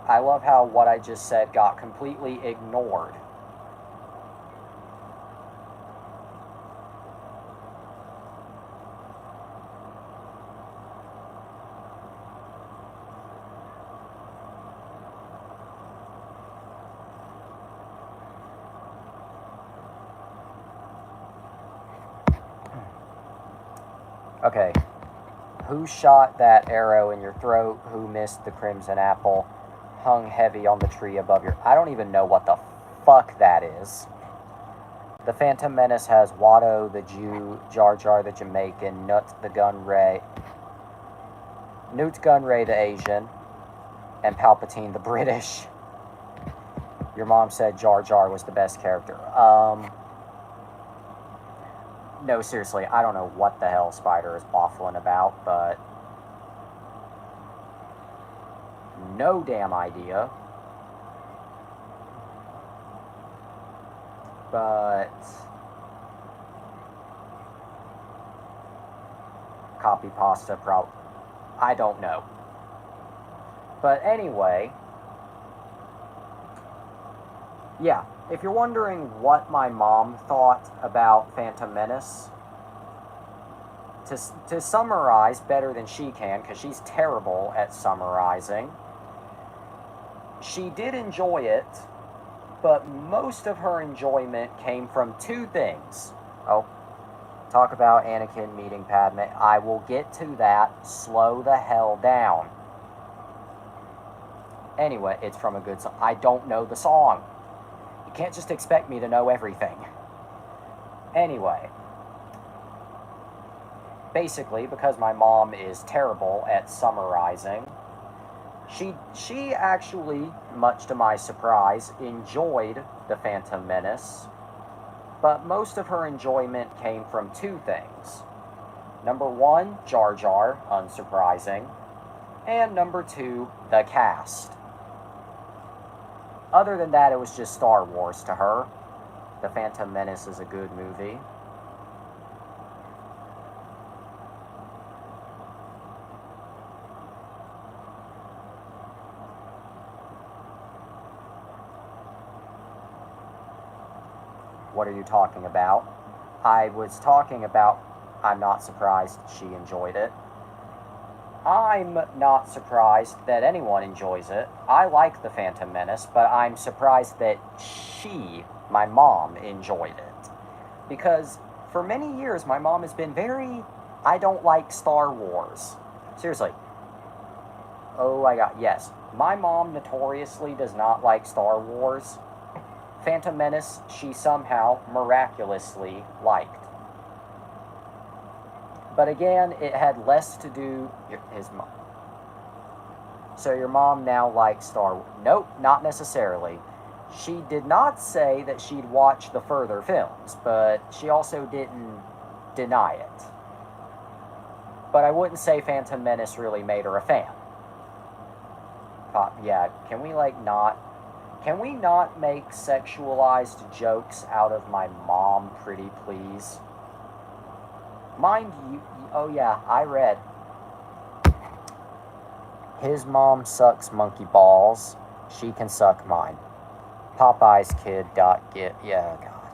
I love how what I just said got completely ignored. Okay. Who shot that arrow in your throat? Who missed the crimson apple? Hung heavy on the tree above your... I don't even know what the fuck that is. The Phantom Menace has Watto the Jew, Jar Jar the Jamaican, Newt Gunray the Asian, and Palpatine the British. Your mom said Jar Jar was the best character. No, seriously, I don't know what the hell Spider is waffling about, but... no damn idea. But copy pasta I don't know. But anyway, yeah, if you're wondering what my mom thought about Phantom Menace, to summarize better than she can, because she's terrible at summarizing, she did enjoy it, but most of her enjoyment came from two things. Oh, talk about Anakin meeting Padme. I will get to that. Slow the hell down. Anyway, it's from a good song. I don't know the song. You can't just expect me to know everything. Anyway. Basically, because my mom is terrible at summarizing, she actually, much to my surprise, enjoyed The Phantom Menace, but most of her enjoyment came from two things. Number one, Jar Jar, unsurprising, and number two, the cast. Other than that, it was just Star Wars to her. The Phantom Menace is a good movie. What are you talking about? I was talking about, I'm not surprised she enjoyed it. I'm not surprised that anyone enjoys it. I like The Phantom Menace, but I'm surprised that she, my mom, enjoyed it. Because for many years, my mom has been very, I don't like Star Wars. Seriously. Oh my god, yes. My mom notoriously does not like Star Wars. Phantom Menace, she somehow, miraculously, liked. But again, it had less to do... his mom. So your mom now likes Star Wars. Nope, not necessarily. She did not say that she'd watch the further films, but she also didn't deny it. But I wouldn't say Phantom Menace really made her a fan. Yeah, can we not make sexualized jokes out of my mom, pretty please? Mind you, oh yeah, I read. His mom sucks monkey balls. She can suck mine. Popeye's kid. Yeah, God.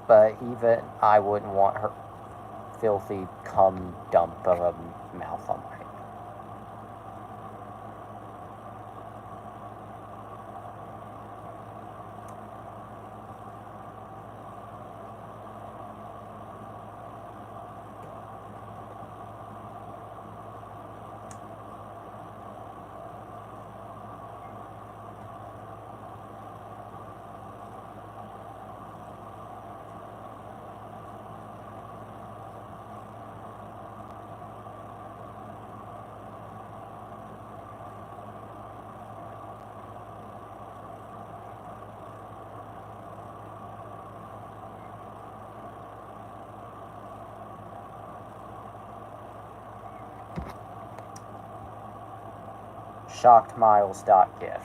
But even I wouldn't want her filthy cum dump of a mouth on my. Shockedmiles.gif.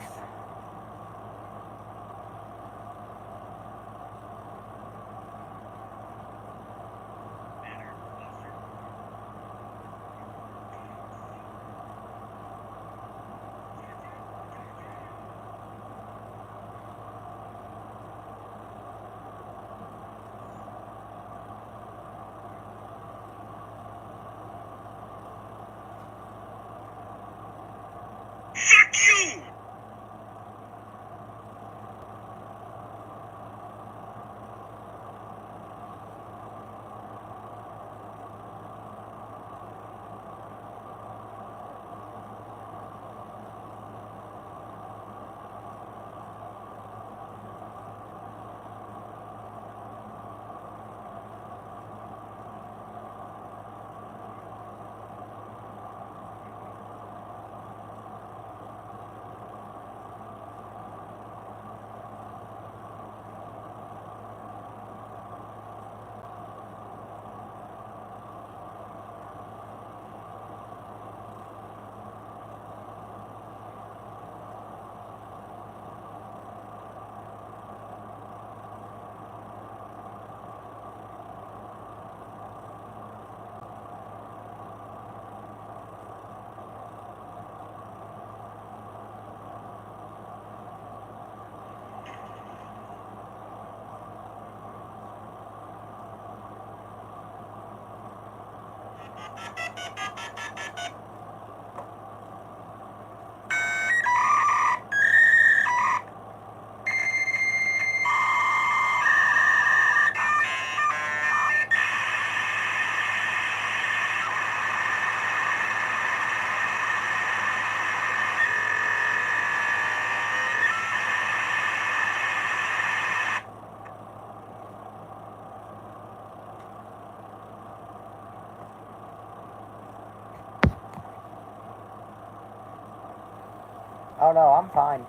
Oh no, I'm fine.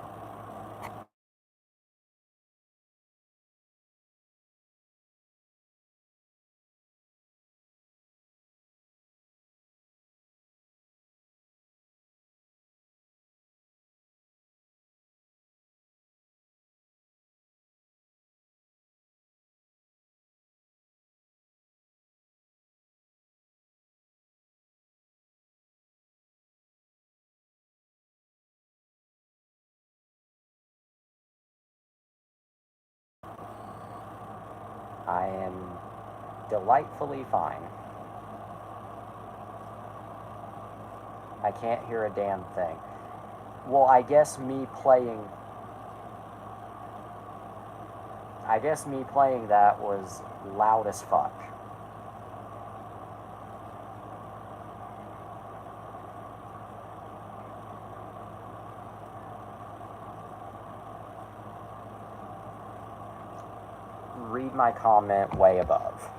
I am delightfully fine. I can't hear a damn thing. Well, I guess me playing that was loud as fuck. Read my comment way above.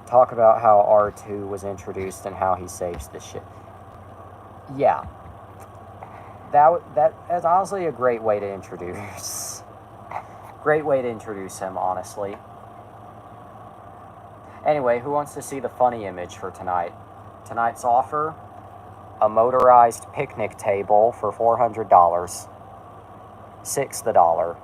Talk about how R2 was introduced and how he saves the shit. Yeah. that's honestly a great way to introduce. Great way to introduce him, honestly. Anyway, who wants to see the funny image for tonight? Tonight's offer: a motorized picnic table for $400. $6 the dollar.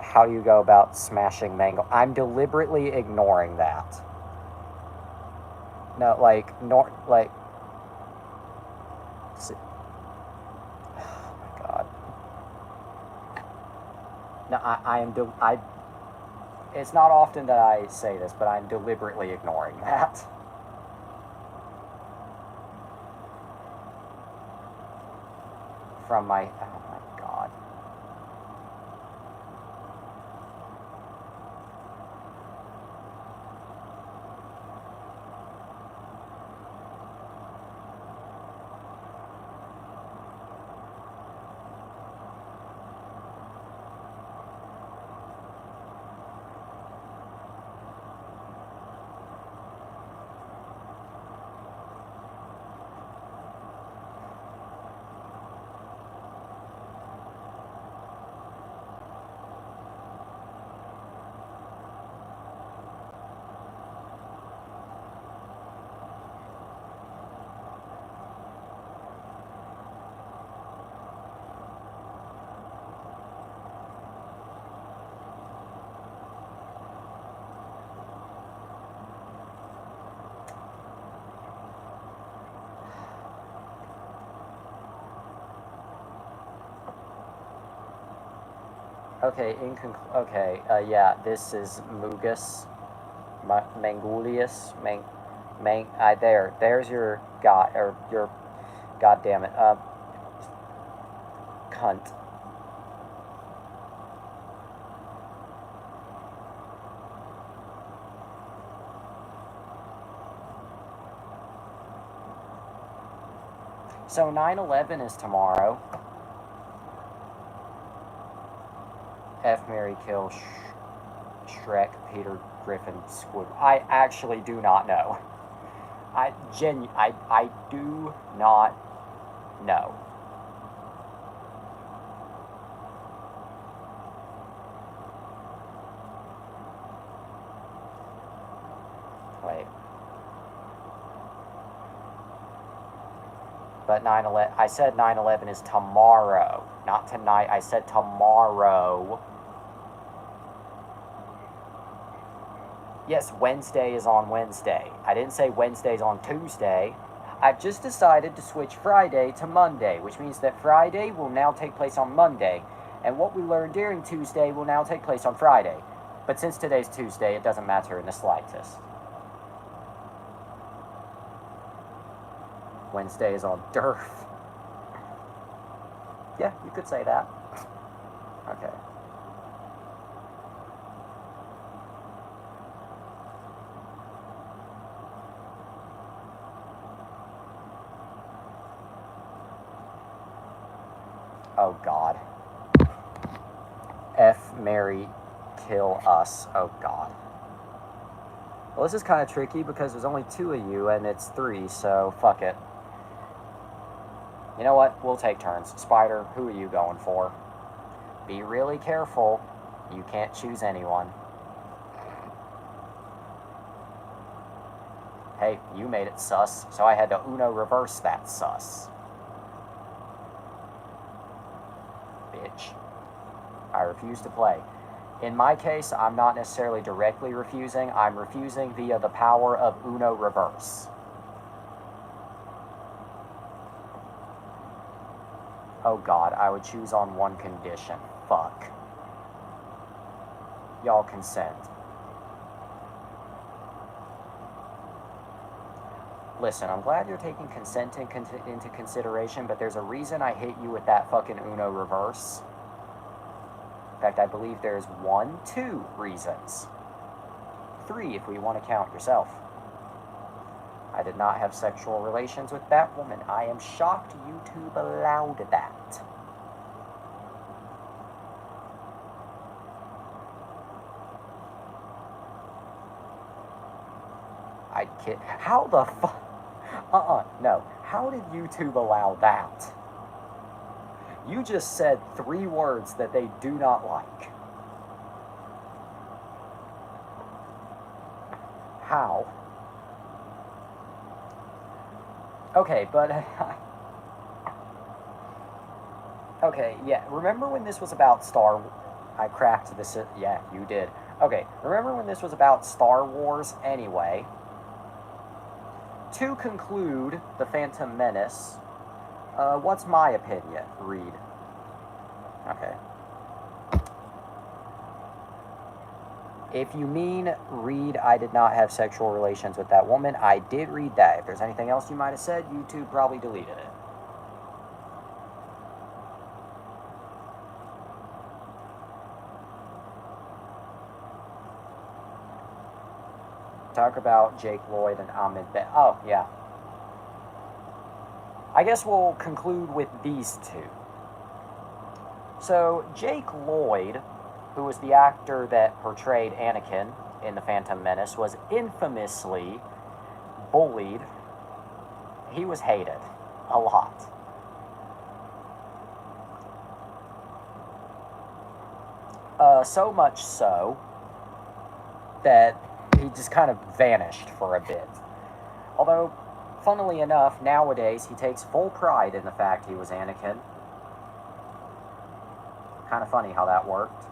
How do you go about smashing mango? I'm deliberately ignoring that. No, like, like. Oh my god. No, it's not often that I say this, but I'm deliberately ignoring that. From my, oh my god. Okay, yeah, this is Mugus, Mangulius, there's your god, or your, god damn it, cunt. So 9/11 is tomorrow. F. Mary Kill, Shrek, Peter Griffin, Squid. I actually do not know. I do not know. Wait. But 9/11, I said 9/11 is tomorrow, not tonight. I said tomorrow. Yes, Wednesday is on Wednesday. I didn't say Wednesday's on Tuesday. I've just decided to switch Friday to Monday, which means that Friday will now take place on Monday, and what we learned during Tuesday will now take place on Friday. But since today's Tuesday, it doesn't matter in the slightest. Wednesday is on DERF. Yeah, you could say that. Okay. Oh god. F, Mary, kill us. Oh god. Well, this is kind of tricky because there's only 2 of you and it's 3, so fuck it. You know what? We'll take turns. Spider, who are you going for? Be really careful. You can't choose anyone. Hey, you made it sus, so I had to Uno reverse that sus. Bitch. I refuse to play. In my case, I'm not necessarily directly refusing. I'm refusing via the power of Uno reverse. Oh god, I would choose on one condition. Fuck. Y'all consent. Listen, I'm glad you're taking consent into consideration, but there's a reason I hit you with that fucking Uno reverse. In fact, I believe there's 2 reasons. 3 if we want to count yourself. I did not have sexual relations with that woman. I am shocked YouTube allowed that. I kid. How the fuck? No. How did YouTube allow that? You just said 3 words that they do not like. How? Okay, but... okay, yeah, remember when this was about I cracked this... Yeah, you did. Okay, remember when this was about Star Wars anyway? To conclude The Phantom Menace, what's my opinion, Reed? Okay. If you mean, Reed, I did not have sexual relations with that woman, I did read that. If there's anything else you might have said, YouTube probably deleted it. Talk about Jake Lloyd and Ahmed Best. Oh, yeah. I guess we'll conclude with these two. So, Jake Lloyd, who was the actor that portrayed Anakin in The Phantom Menace, was infamously bullied. He was hated a lot. So much so that he just kind of vanished for a bit. Although, funnily enough, nowadays he takes full pride in the fact he was Anakin. Kind of funny how that worked.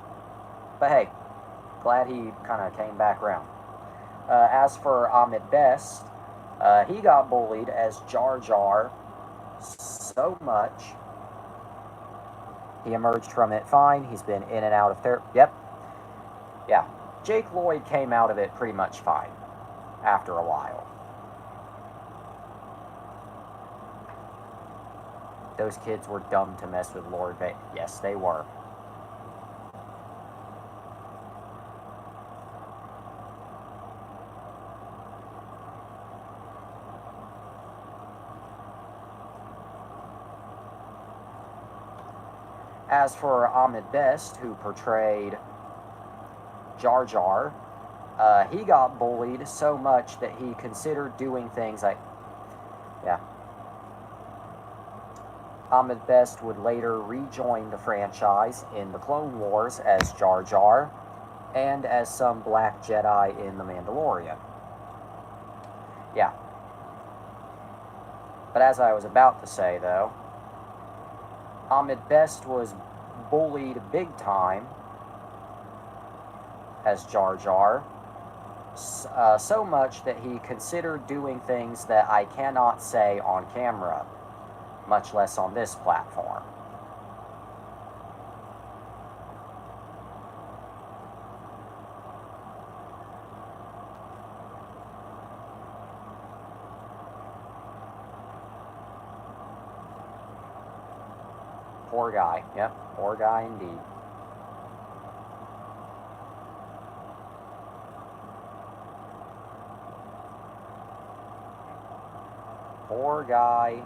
But hey, glad he kind of came back around. As for Ahmed Best, he got bullied as Jar Jar so much. He emerged from it fine. He's been in and out of therapy. Yep. Yeah. Jake Lloyd came out of it pretty much fine after a while. Those kids were dumb to mess with Lord Vader. Yes, they were. As for Ahmed Best, who portrayed Jar Jar, he got bullied so much that he considered doing things like... Yeah. Ahmed Best would later rejoin the franchise in the Clone Wars as Jar Jar, and as some Black Jedi in The Mandalorian. Yeah. But as I was about to say, though, Ahmed Best was bullied big time as Jar Jar, so much that he considered doing things that I cannot say on camera, much less on this platform. Poor guy. Yep, poor guy indeed. Poor guy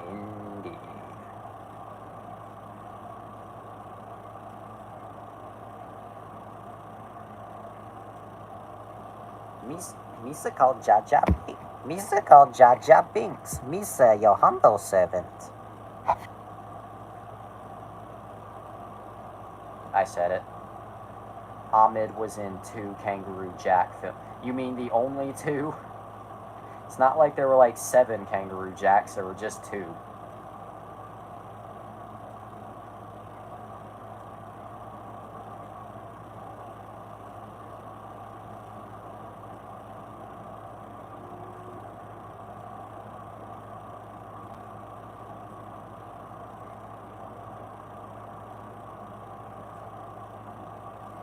indeed. Misa called Jar Jar Binks. Misa called Jar Jar Binks. Misa, your humble servant. I said it. Ahmed was in 2 Kangaroo Jack films. You mean the only 2? It's not like there were like 7 Kangaroo Jacks, there were just 2.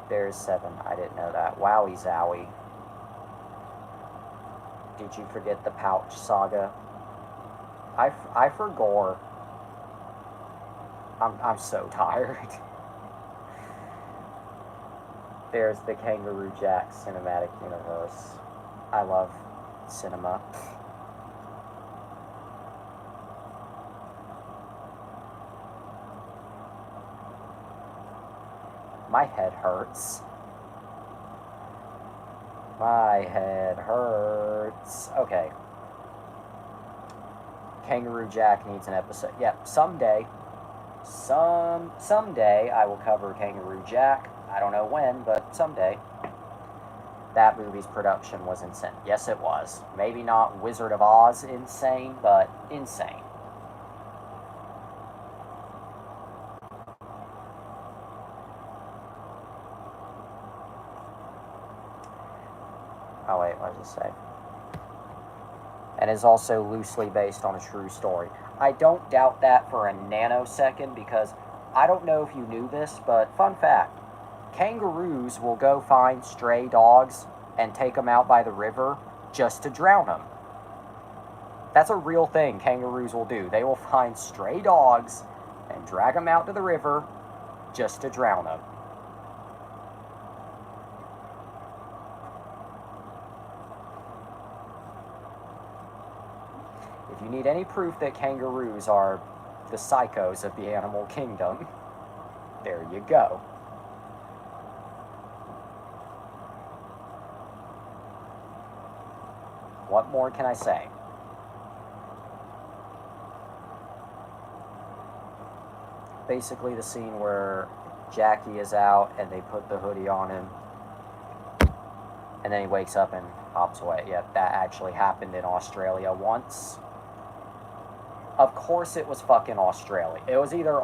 There's 7. I didn't know that. Wowie zowie. Did you forget the Pouch Saga? I forgot. I'm so tired. There's the Kangaroo Jack cinematic universe. I love cinema. My head hurts. My head hurts. Okay. Kangaroo Jack needs an episode. Yep, someday. Someday I will cover Kangaroo Jack. I don't know when, but someday. That movie's production was insane. Yes, it was. Maybe not Wizard of Oz insane, but insane. Oh wait, what did I just say? And is also loosely based on a true story. I don't doubt that for a nanosecond, because I don't know if you knew this, but fun fact, kangaroos will go find stray dogs and take them out by the river just to drown them. That's a real thing kangaroos will do. They will find stray dogs and drag them out to the river just to drown them. If you need any proof that kangaroos are the psychos of the animal kingdom, there you go. What more can I say? Basically the scene where Jackie is out and they put the hoodie on him and then he wakes up and hops away. Yep, that actually happened in Australia once. Of course it was fucking Australia. It was either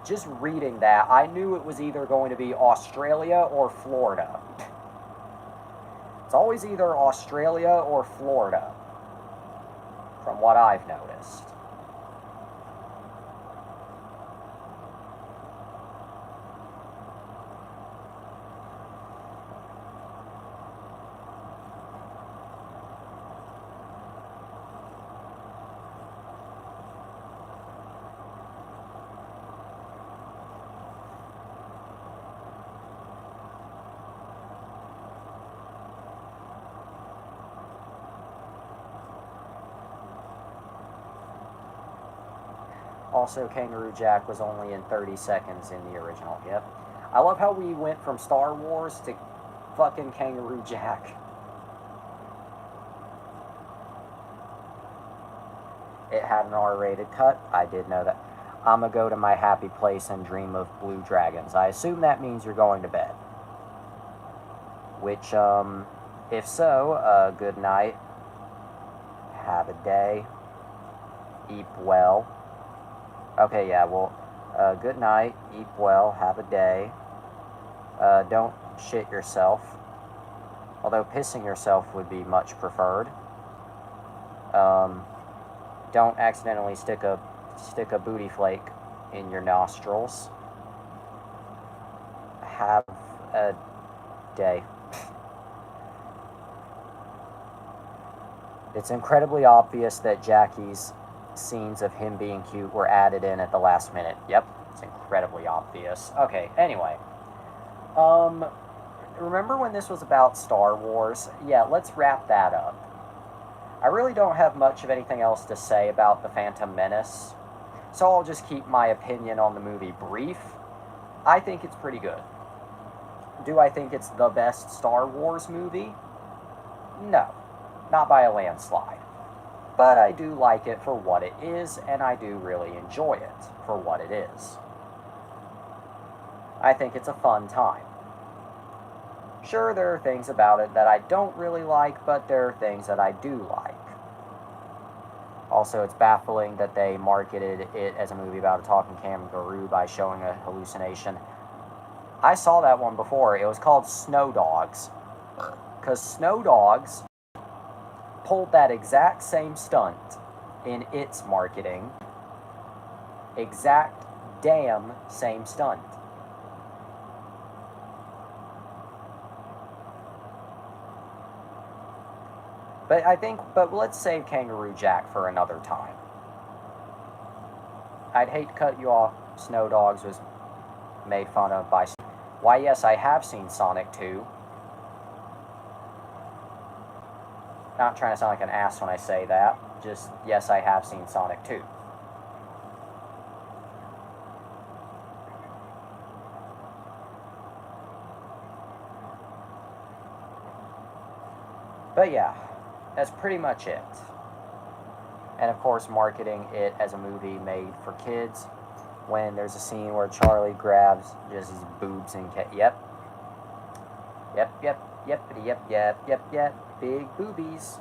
just reading that, I knew it was either going to be Australia or Florida. It's always either Australia or Florida, from what I've noticed. Also, Kangaroo Jack was only in 30 seconds in the original. Yep. I love how we went from Star Wars to fucking Kangaroo Jack. It had an R-rated cut. I did know that. I'm gonna go to my happy place and dream of blue dragons. I assume that means you're going to bed. Which, if so, good night. Have a day. Eat well. Okay, yeah, well, good night, eat well, have a day. Don't shit yourself. Although pissing yourself would be much preferred. Don't accidentally stick a booty flake in your nostrils. Have a day. It's incredibly obvious that Jackie's scenes of him being cute were added in at the last minute. Yep, it's incredibly obvious. Okay, anyway. Remember when this was about Star Wars? Yeah, let's wrap that up. I really don't have much of anything else to say about The Phantom Menace, so I'll just keep my opinion on the movie brief. I think it's pretty good. Do I think it's the best Star Wars movie? No, not by a landslide. But I do like it for what it is, and I do really enjoy it for what it is. I think it's a fun time. Sure, there are things about it that I don't really like, but there are things that I do like. Also, it's baffling that they marketed it as a movie about a talking kangaroo by showing a hallucination. I saw that one before. It was called Snow Dogs. Because Snow Dogs pulled that exact same stunt in its marketing. Exact damn same stunt. But let's save Kangaroo Jack for another time. I'd hate to cut you off. Snow Dogs was made fun of by... Why, yes, I have seen Sonic 2. Not trying to sound like an ass when I say that. Just, yes, I have seen Sonic 2. But yeah, that's pretty much it. And of course, marketing it as a movie made for kids when there's a scene where Charlie grabs just his boobs and yep. Big boobies.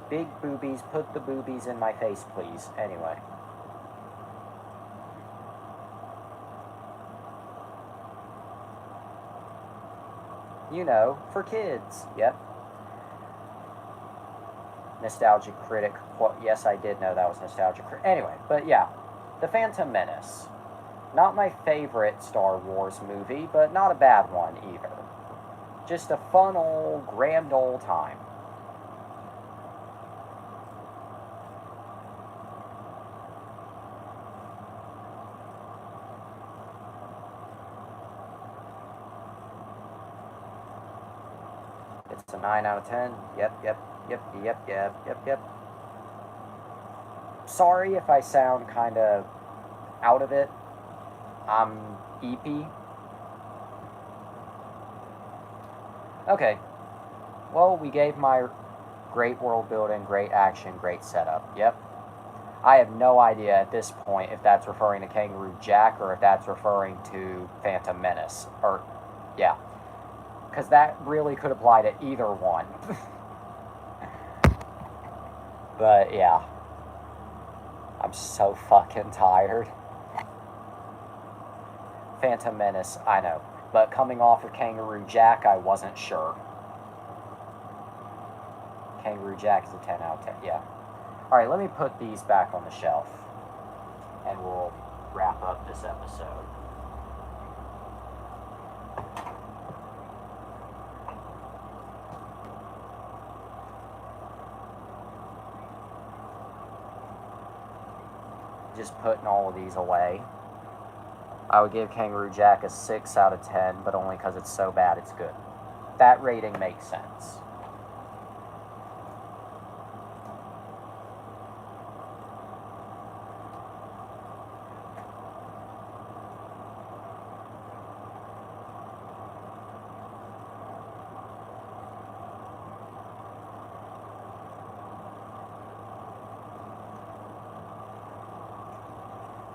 Big boobies. Put the boobies in my face, please. Anyway. You know, for kids. Yep. Nostalgic Critic. Well, yes, I did know that was Nostalgic Critic. Anyway, but yeah. The Phantom Menace. Not my favorite Star Wars movie, but not a bad one either. Just a fun old, grand old time. It's a 9 out of 10. Yep. Sorry if I sound kind of out of it. I'm EP. Okay. Well, we gave my great world building, great action, great setup. Yep. I have no idea at this point if that's referring to Kangaroo Jack or if that's referring to Phantom Menace. Or, yeah. Because that really could apply to either one. But, yeah. I'm so fucking tired. Phantom Menace, I know. But coming off of Kangaroo Jack, I wasn't sure. Kangaroo Jack is a 10 out of 10, yeah. Alright, let me put these back on the shelf. And we'll wrap up this episode. Just putting all of these away. I would give Kangaroo Jack a 6 out of 10, but only because it's so bad it's good. That rating makes sense.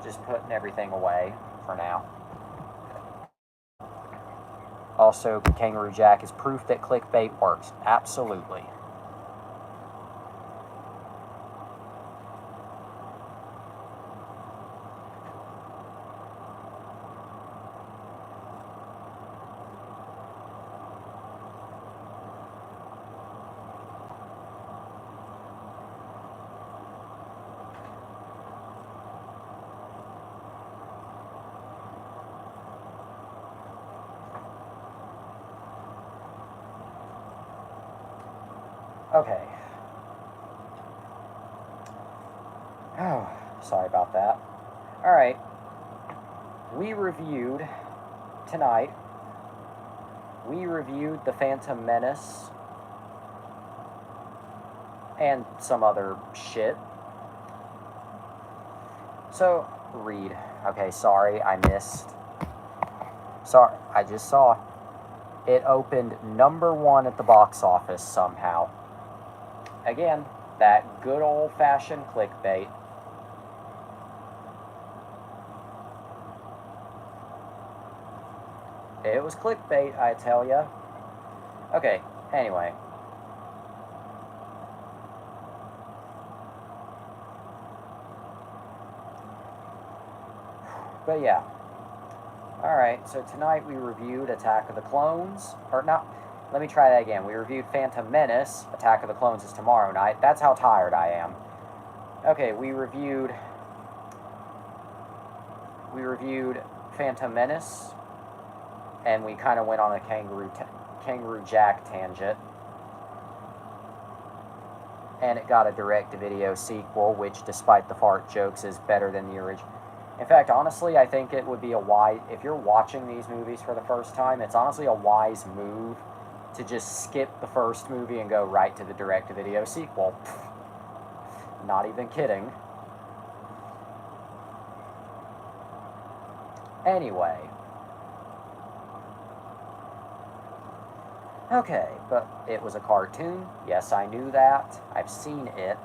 Just putting everything away for now. Also, Kangaroo Jack is proof that clickbait works. Absolutely. Okay. Oh, sorry about that. Alright. We reviewed tonight. We reviewed The Phantom Menace. And some other shit. So, read. Okay, sorry, I missed. Sorry, I just saw. It opened #1 at the box office somehow. Again, that good old-fashioned clickbait. It was clickbait, I tell ya. Okay, anyway. But yeah. Alright, so tonight we reviewed Attack of the Clones. Or not, let me try that again. We reviewed Phantom Menace. Attack of the Clones is tomorrow night. That's how tired I am. Okay, we reviewed Phantom Menace. And we kind of went on a Kangaroo Jack tangent. And it got a direct-to-video sequel, which, despite the fart jokes, is better than the original. In fact, honestly, I think it would be a wise... If you're watching these movies for the first time, it's honestly a wise move to just skip the first movie and go right to the direct-to-video sequel. Not even kidding. Anyway. Okay, but it was a cartoon. Yes, I knew that. I've seen it.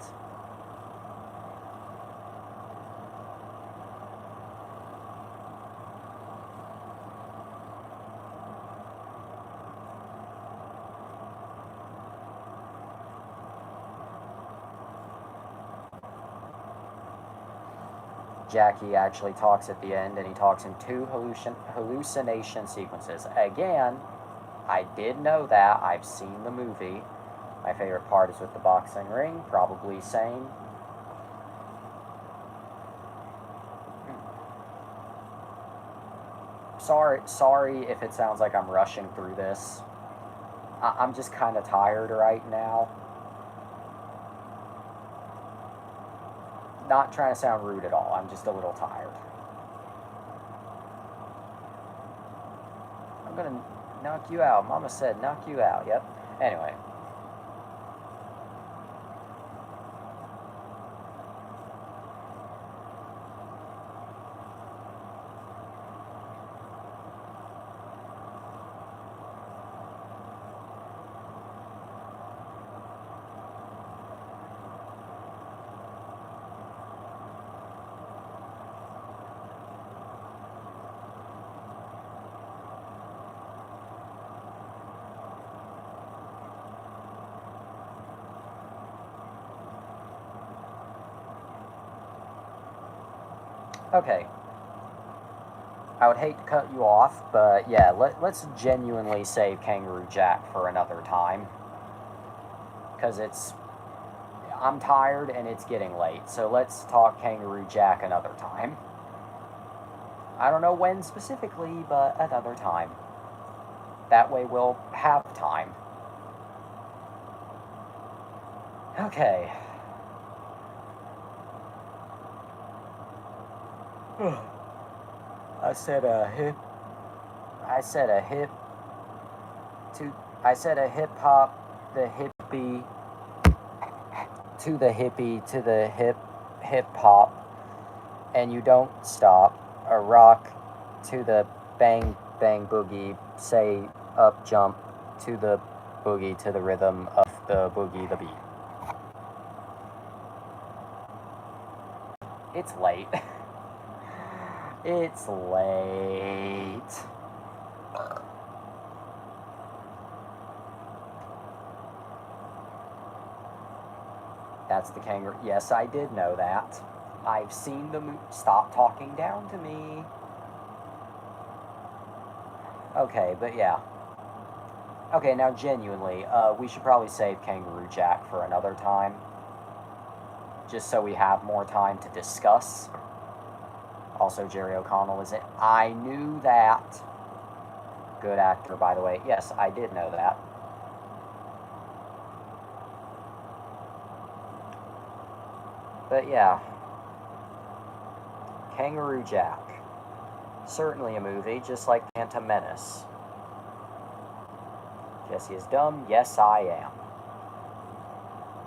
Jackie actually talks at the end, and he talks in two hallucination sequences. Again, I did know that. I've seen the movie. My favorite part is with the boxing ring, probably same. Sorry if it sounds like I'm rushing through this. I'm just kind of tired right now. Not trying to sound rude at all. I'm just a little tired. I'm gonna knock you out. Mama said knock you out. Yep. Anyway. Okay. I would hate to cut you off, but yeah, let's genuinely save Kangaroo Jack for another time. Because I'm tired and it's getting late, so let's talk Kangaroo Jack another time. I don't know when specifically, but another time. That way we'll have time. Okay. I said a hip hop, the hippie, to the hippie, to the hip hop, and you don't stop. A rock to the bang bang boogie, say up jump to the boogie, to the rhythm of the boogie, the beat. It's late. It's late. That's the kangaroo. Yes, I did know that. I've seen the movie. Stop talking down to me. Okay, but yeah. Okay, now genuinely, we should probably save Kangaroo Jack for another time. Just so we have more time to discuss. Also, Jerry O'Connell is it. I knew that. Good actor, by the way. Yes, I did know that. But yeah. Kangaroo Jack. Certainly a movie, just like Phantom Menace. Jesse is dumb. Yes, I am.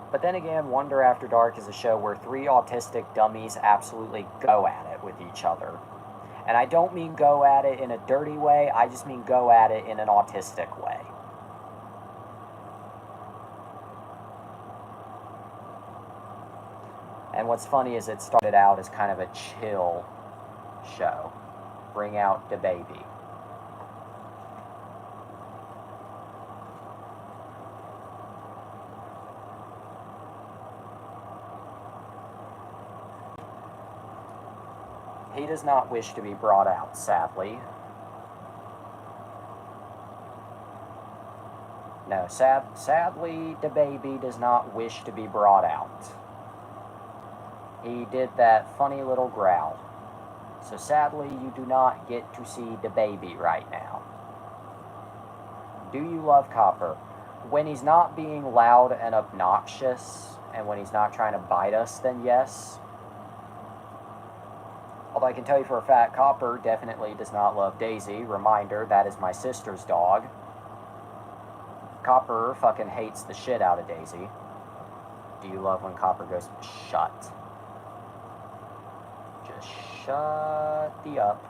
But then again, Wonder After Dark is a show where three autistic dummies absolutely go at it with each other. And I don't mean go at it in a dirty way, I just mean go at it in an autistic way. And what's funny is it started out as kind of a chill show. Bring out the baby. He does not wish to be brought out, sadly. No, sadly, the baby does not wish to be brought out. He did that funny little growl. So sadly, you do not get to see the baby right now. Do you love Copper? When he's not being loud and obnoxious, and when he's not trying to bite us, then yes. Although I can tell you for a fact, Copper definitely does not love Daisy. Reminder, that is my sister's dog. Copper fucking hates the shit out of Daisy. Do you love when Copper goes, shut? Just shut the up.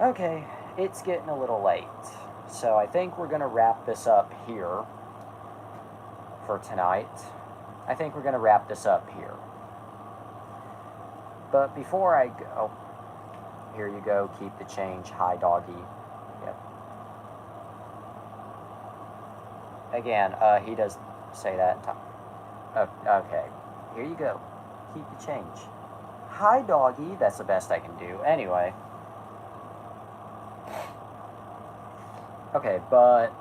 Okay, it's getting a little late. So I think we're going to wrap this up here for tonight. I think we're going to wrap this up here. But before I go, here you go, keep the change, hi doggy. Yep. again, he does say that in time. Okay, here you go. Keep the change. Hi, doggy. That's the best I can do. Anyway. Okay, but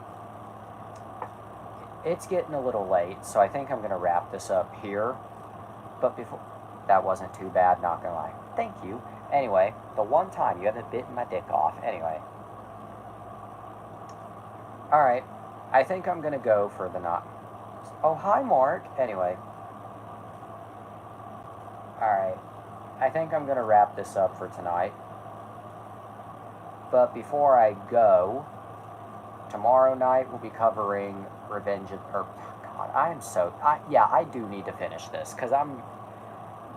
it's getting a little late, so I think I'm going to wrap this up here. But before... That wasn't too bad, not going to lie. Thank you. Anyway, the one time you haven't bitten my dick off. Anyway. Alright, I think I'm going to go for the night. Oh, hi, Mark. Anyway. Alright, I think I'm going to wrap this up for tonight. But before I go, tomorrow night we'll be covering Revenge of... God, I am so... yeah, I do need to finish this, because I'm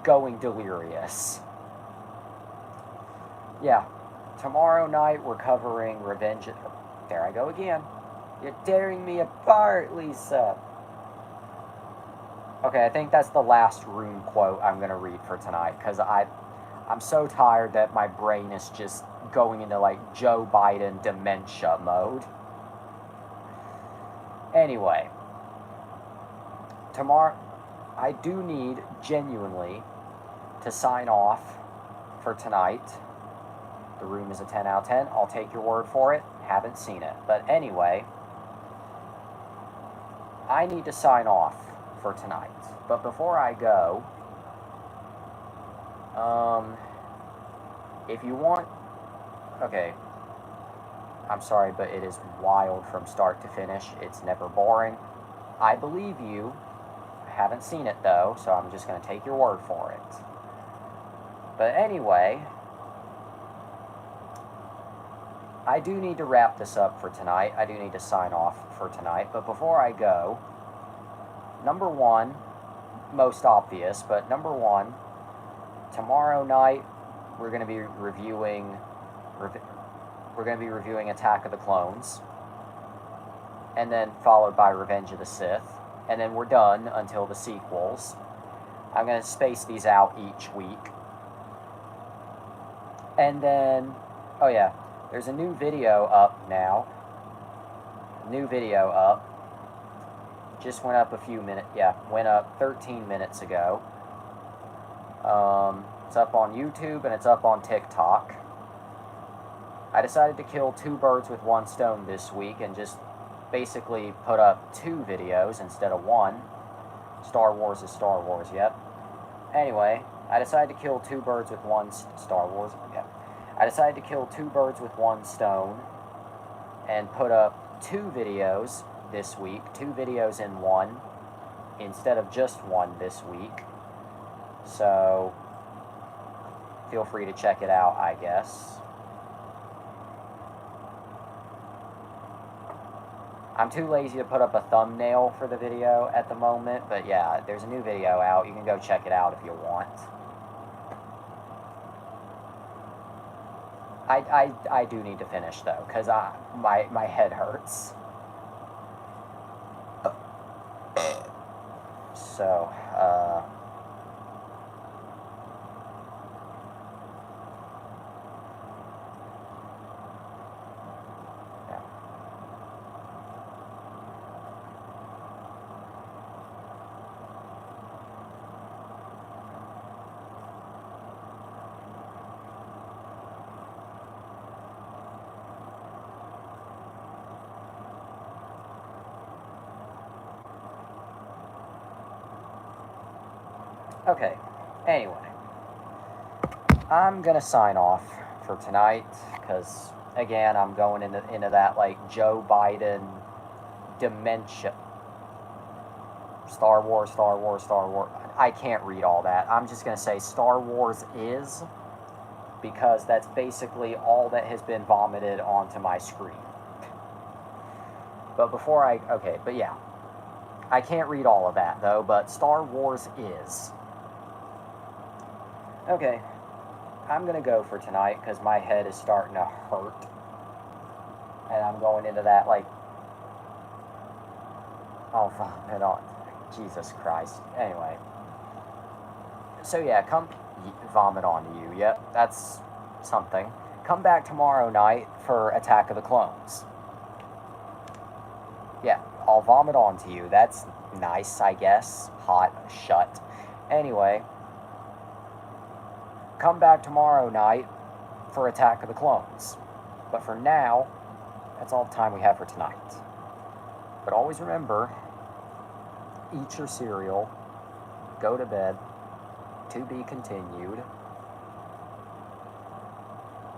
going delirious. Yeah, tomorrow night we're covering Revenge of... There I go again. You're tearing me apart, Lisa. Okay, I think that's the last room quote I'm going to read for tonight, because I'm so tired that my brain is just going into, like, Joe Biden dementia mode. Anyway, tomorrow, I do need, genuinely, to sign off for tonight. The room is a 10 out of 10. I'll take your word for it. Haven't seen it. But anyway, I need to sign off for tonight. But before I go, if you want... Okay, I'm sorry, but it is wild from start to finish. It's never boring. I believe you. I haven't seen it, though, so I'm just going to take your word for it. But anyway, I do need to wrap this up for tonight. I do need to sign off for tonight. But before I go, number one, most obvious, but number one, tomorrow night we're going to be reviewing Attack of the Clones, and then followed by Revenge of the Sith, and then we're done until the sequels. I'm going to space these out each week. And then, oh yeah, there's a new video up now. New video up. Just went up a few minutes, yeah, went up 13 minutes ago. It's up on YouTube and it's up on TikTok. I decided to kill 2 birds with 1 stone this week and just basically put up 2 videos instead of 1. Star Wars is Star Wars, yep. Anyway, I decided to kill 2 birds with 1 Star Wars, yeah. I decided to kill 2 birds with 1 stone and put up 2 videos this week, 2 videos in 1 instead of just 1 this week. So feel free to check it out, I guess. I'm too lazy to put up a thumbnail for the video at the moment, but yeah, there's a new video out. You can go check it out if you want. I do need to finish, though, because my head hurts. So, yeah. Okay, anyway, I'm gonna sign off for tonight, because, again, I'm going into that, like, Joe Biden dementia. Star Wars, Star Wars, Star Wars. I can't read all that. I'm just gonna say Star Wars is, because that's basically all that has been vomited onto my screen. But before okay, but yeah. I can't read all of that, though, but Star Wars is. Okay, I'm going to go for tonight because my head is starting to hurt. And I'm going into that, like... Oh, vomit on. Jesus Christ. Anyway. So, yeah, come vomit onto you. Yep, that's something. Come back tomorrow night for Attack of the Clones. Yeah, I'll vomit onto you. That's nice, I guess. Hot shut. Anyway, come back tomorrow night for Attack of the Clones. But for now, that's all the time we have for tonight. But always remember, eat your cereal, go to bed, to be continued.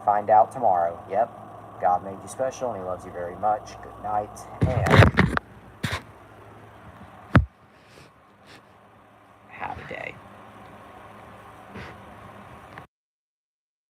Find out tomorrow. Yep, God made you special and He loves you very much. Good night, and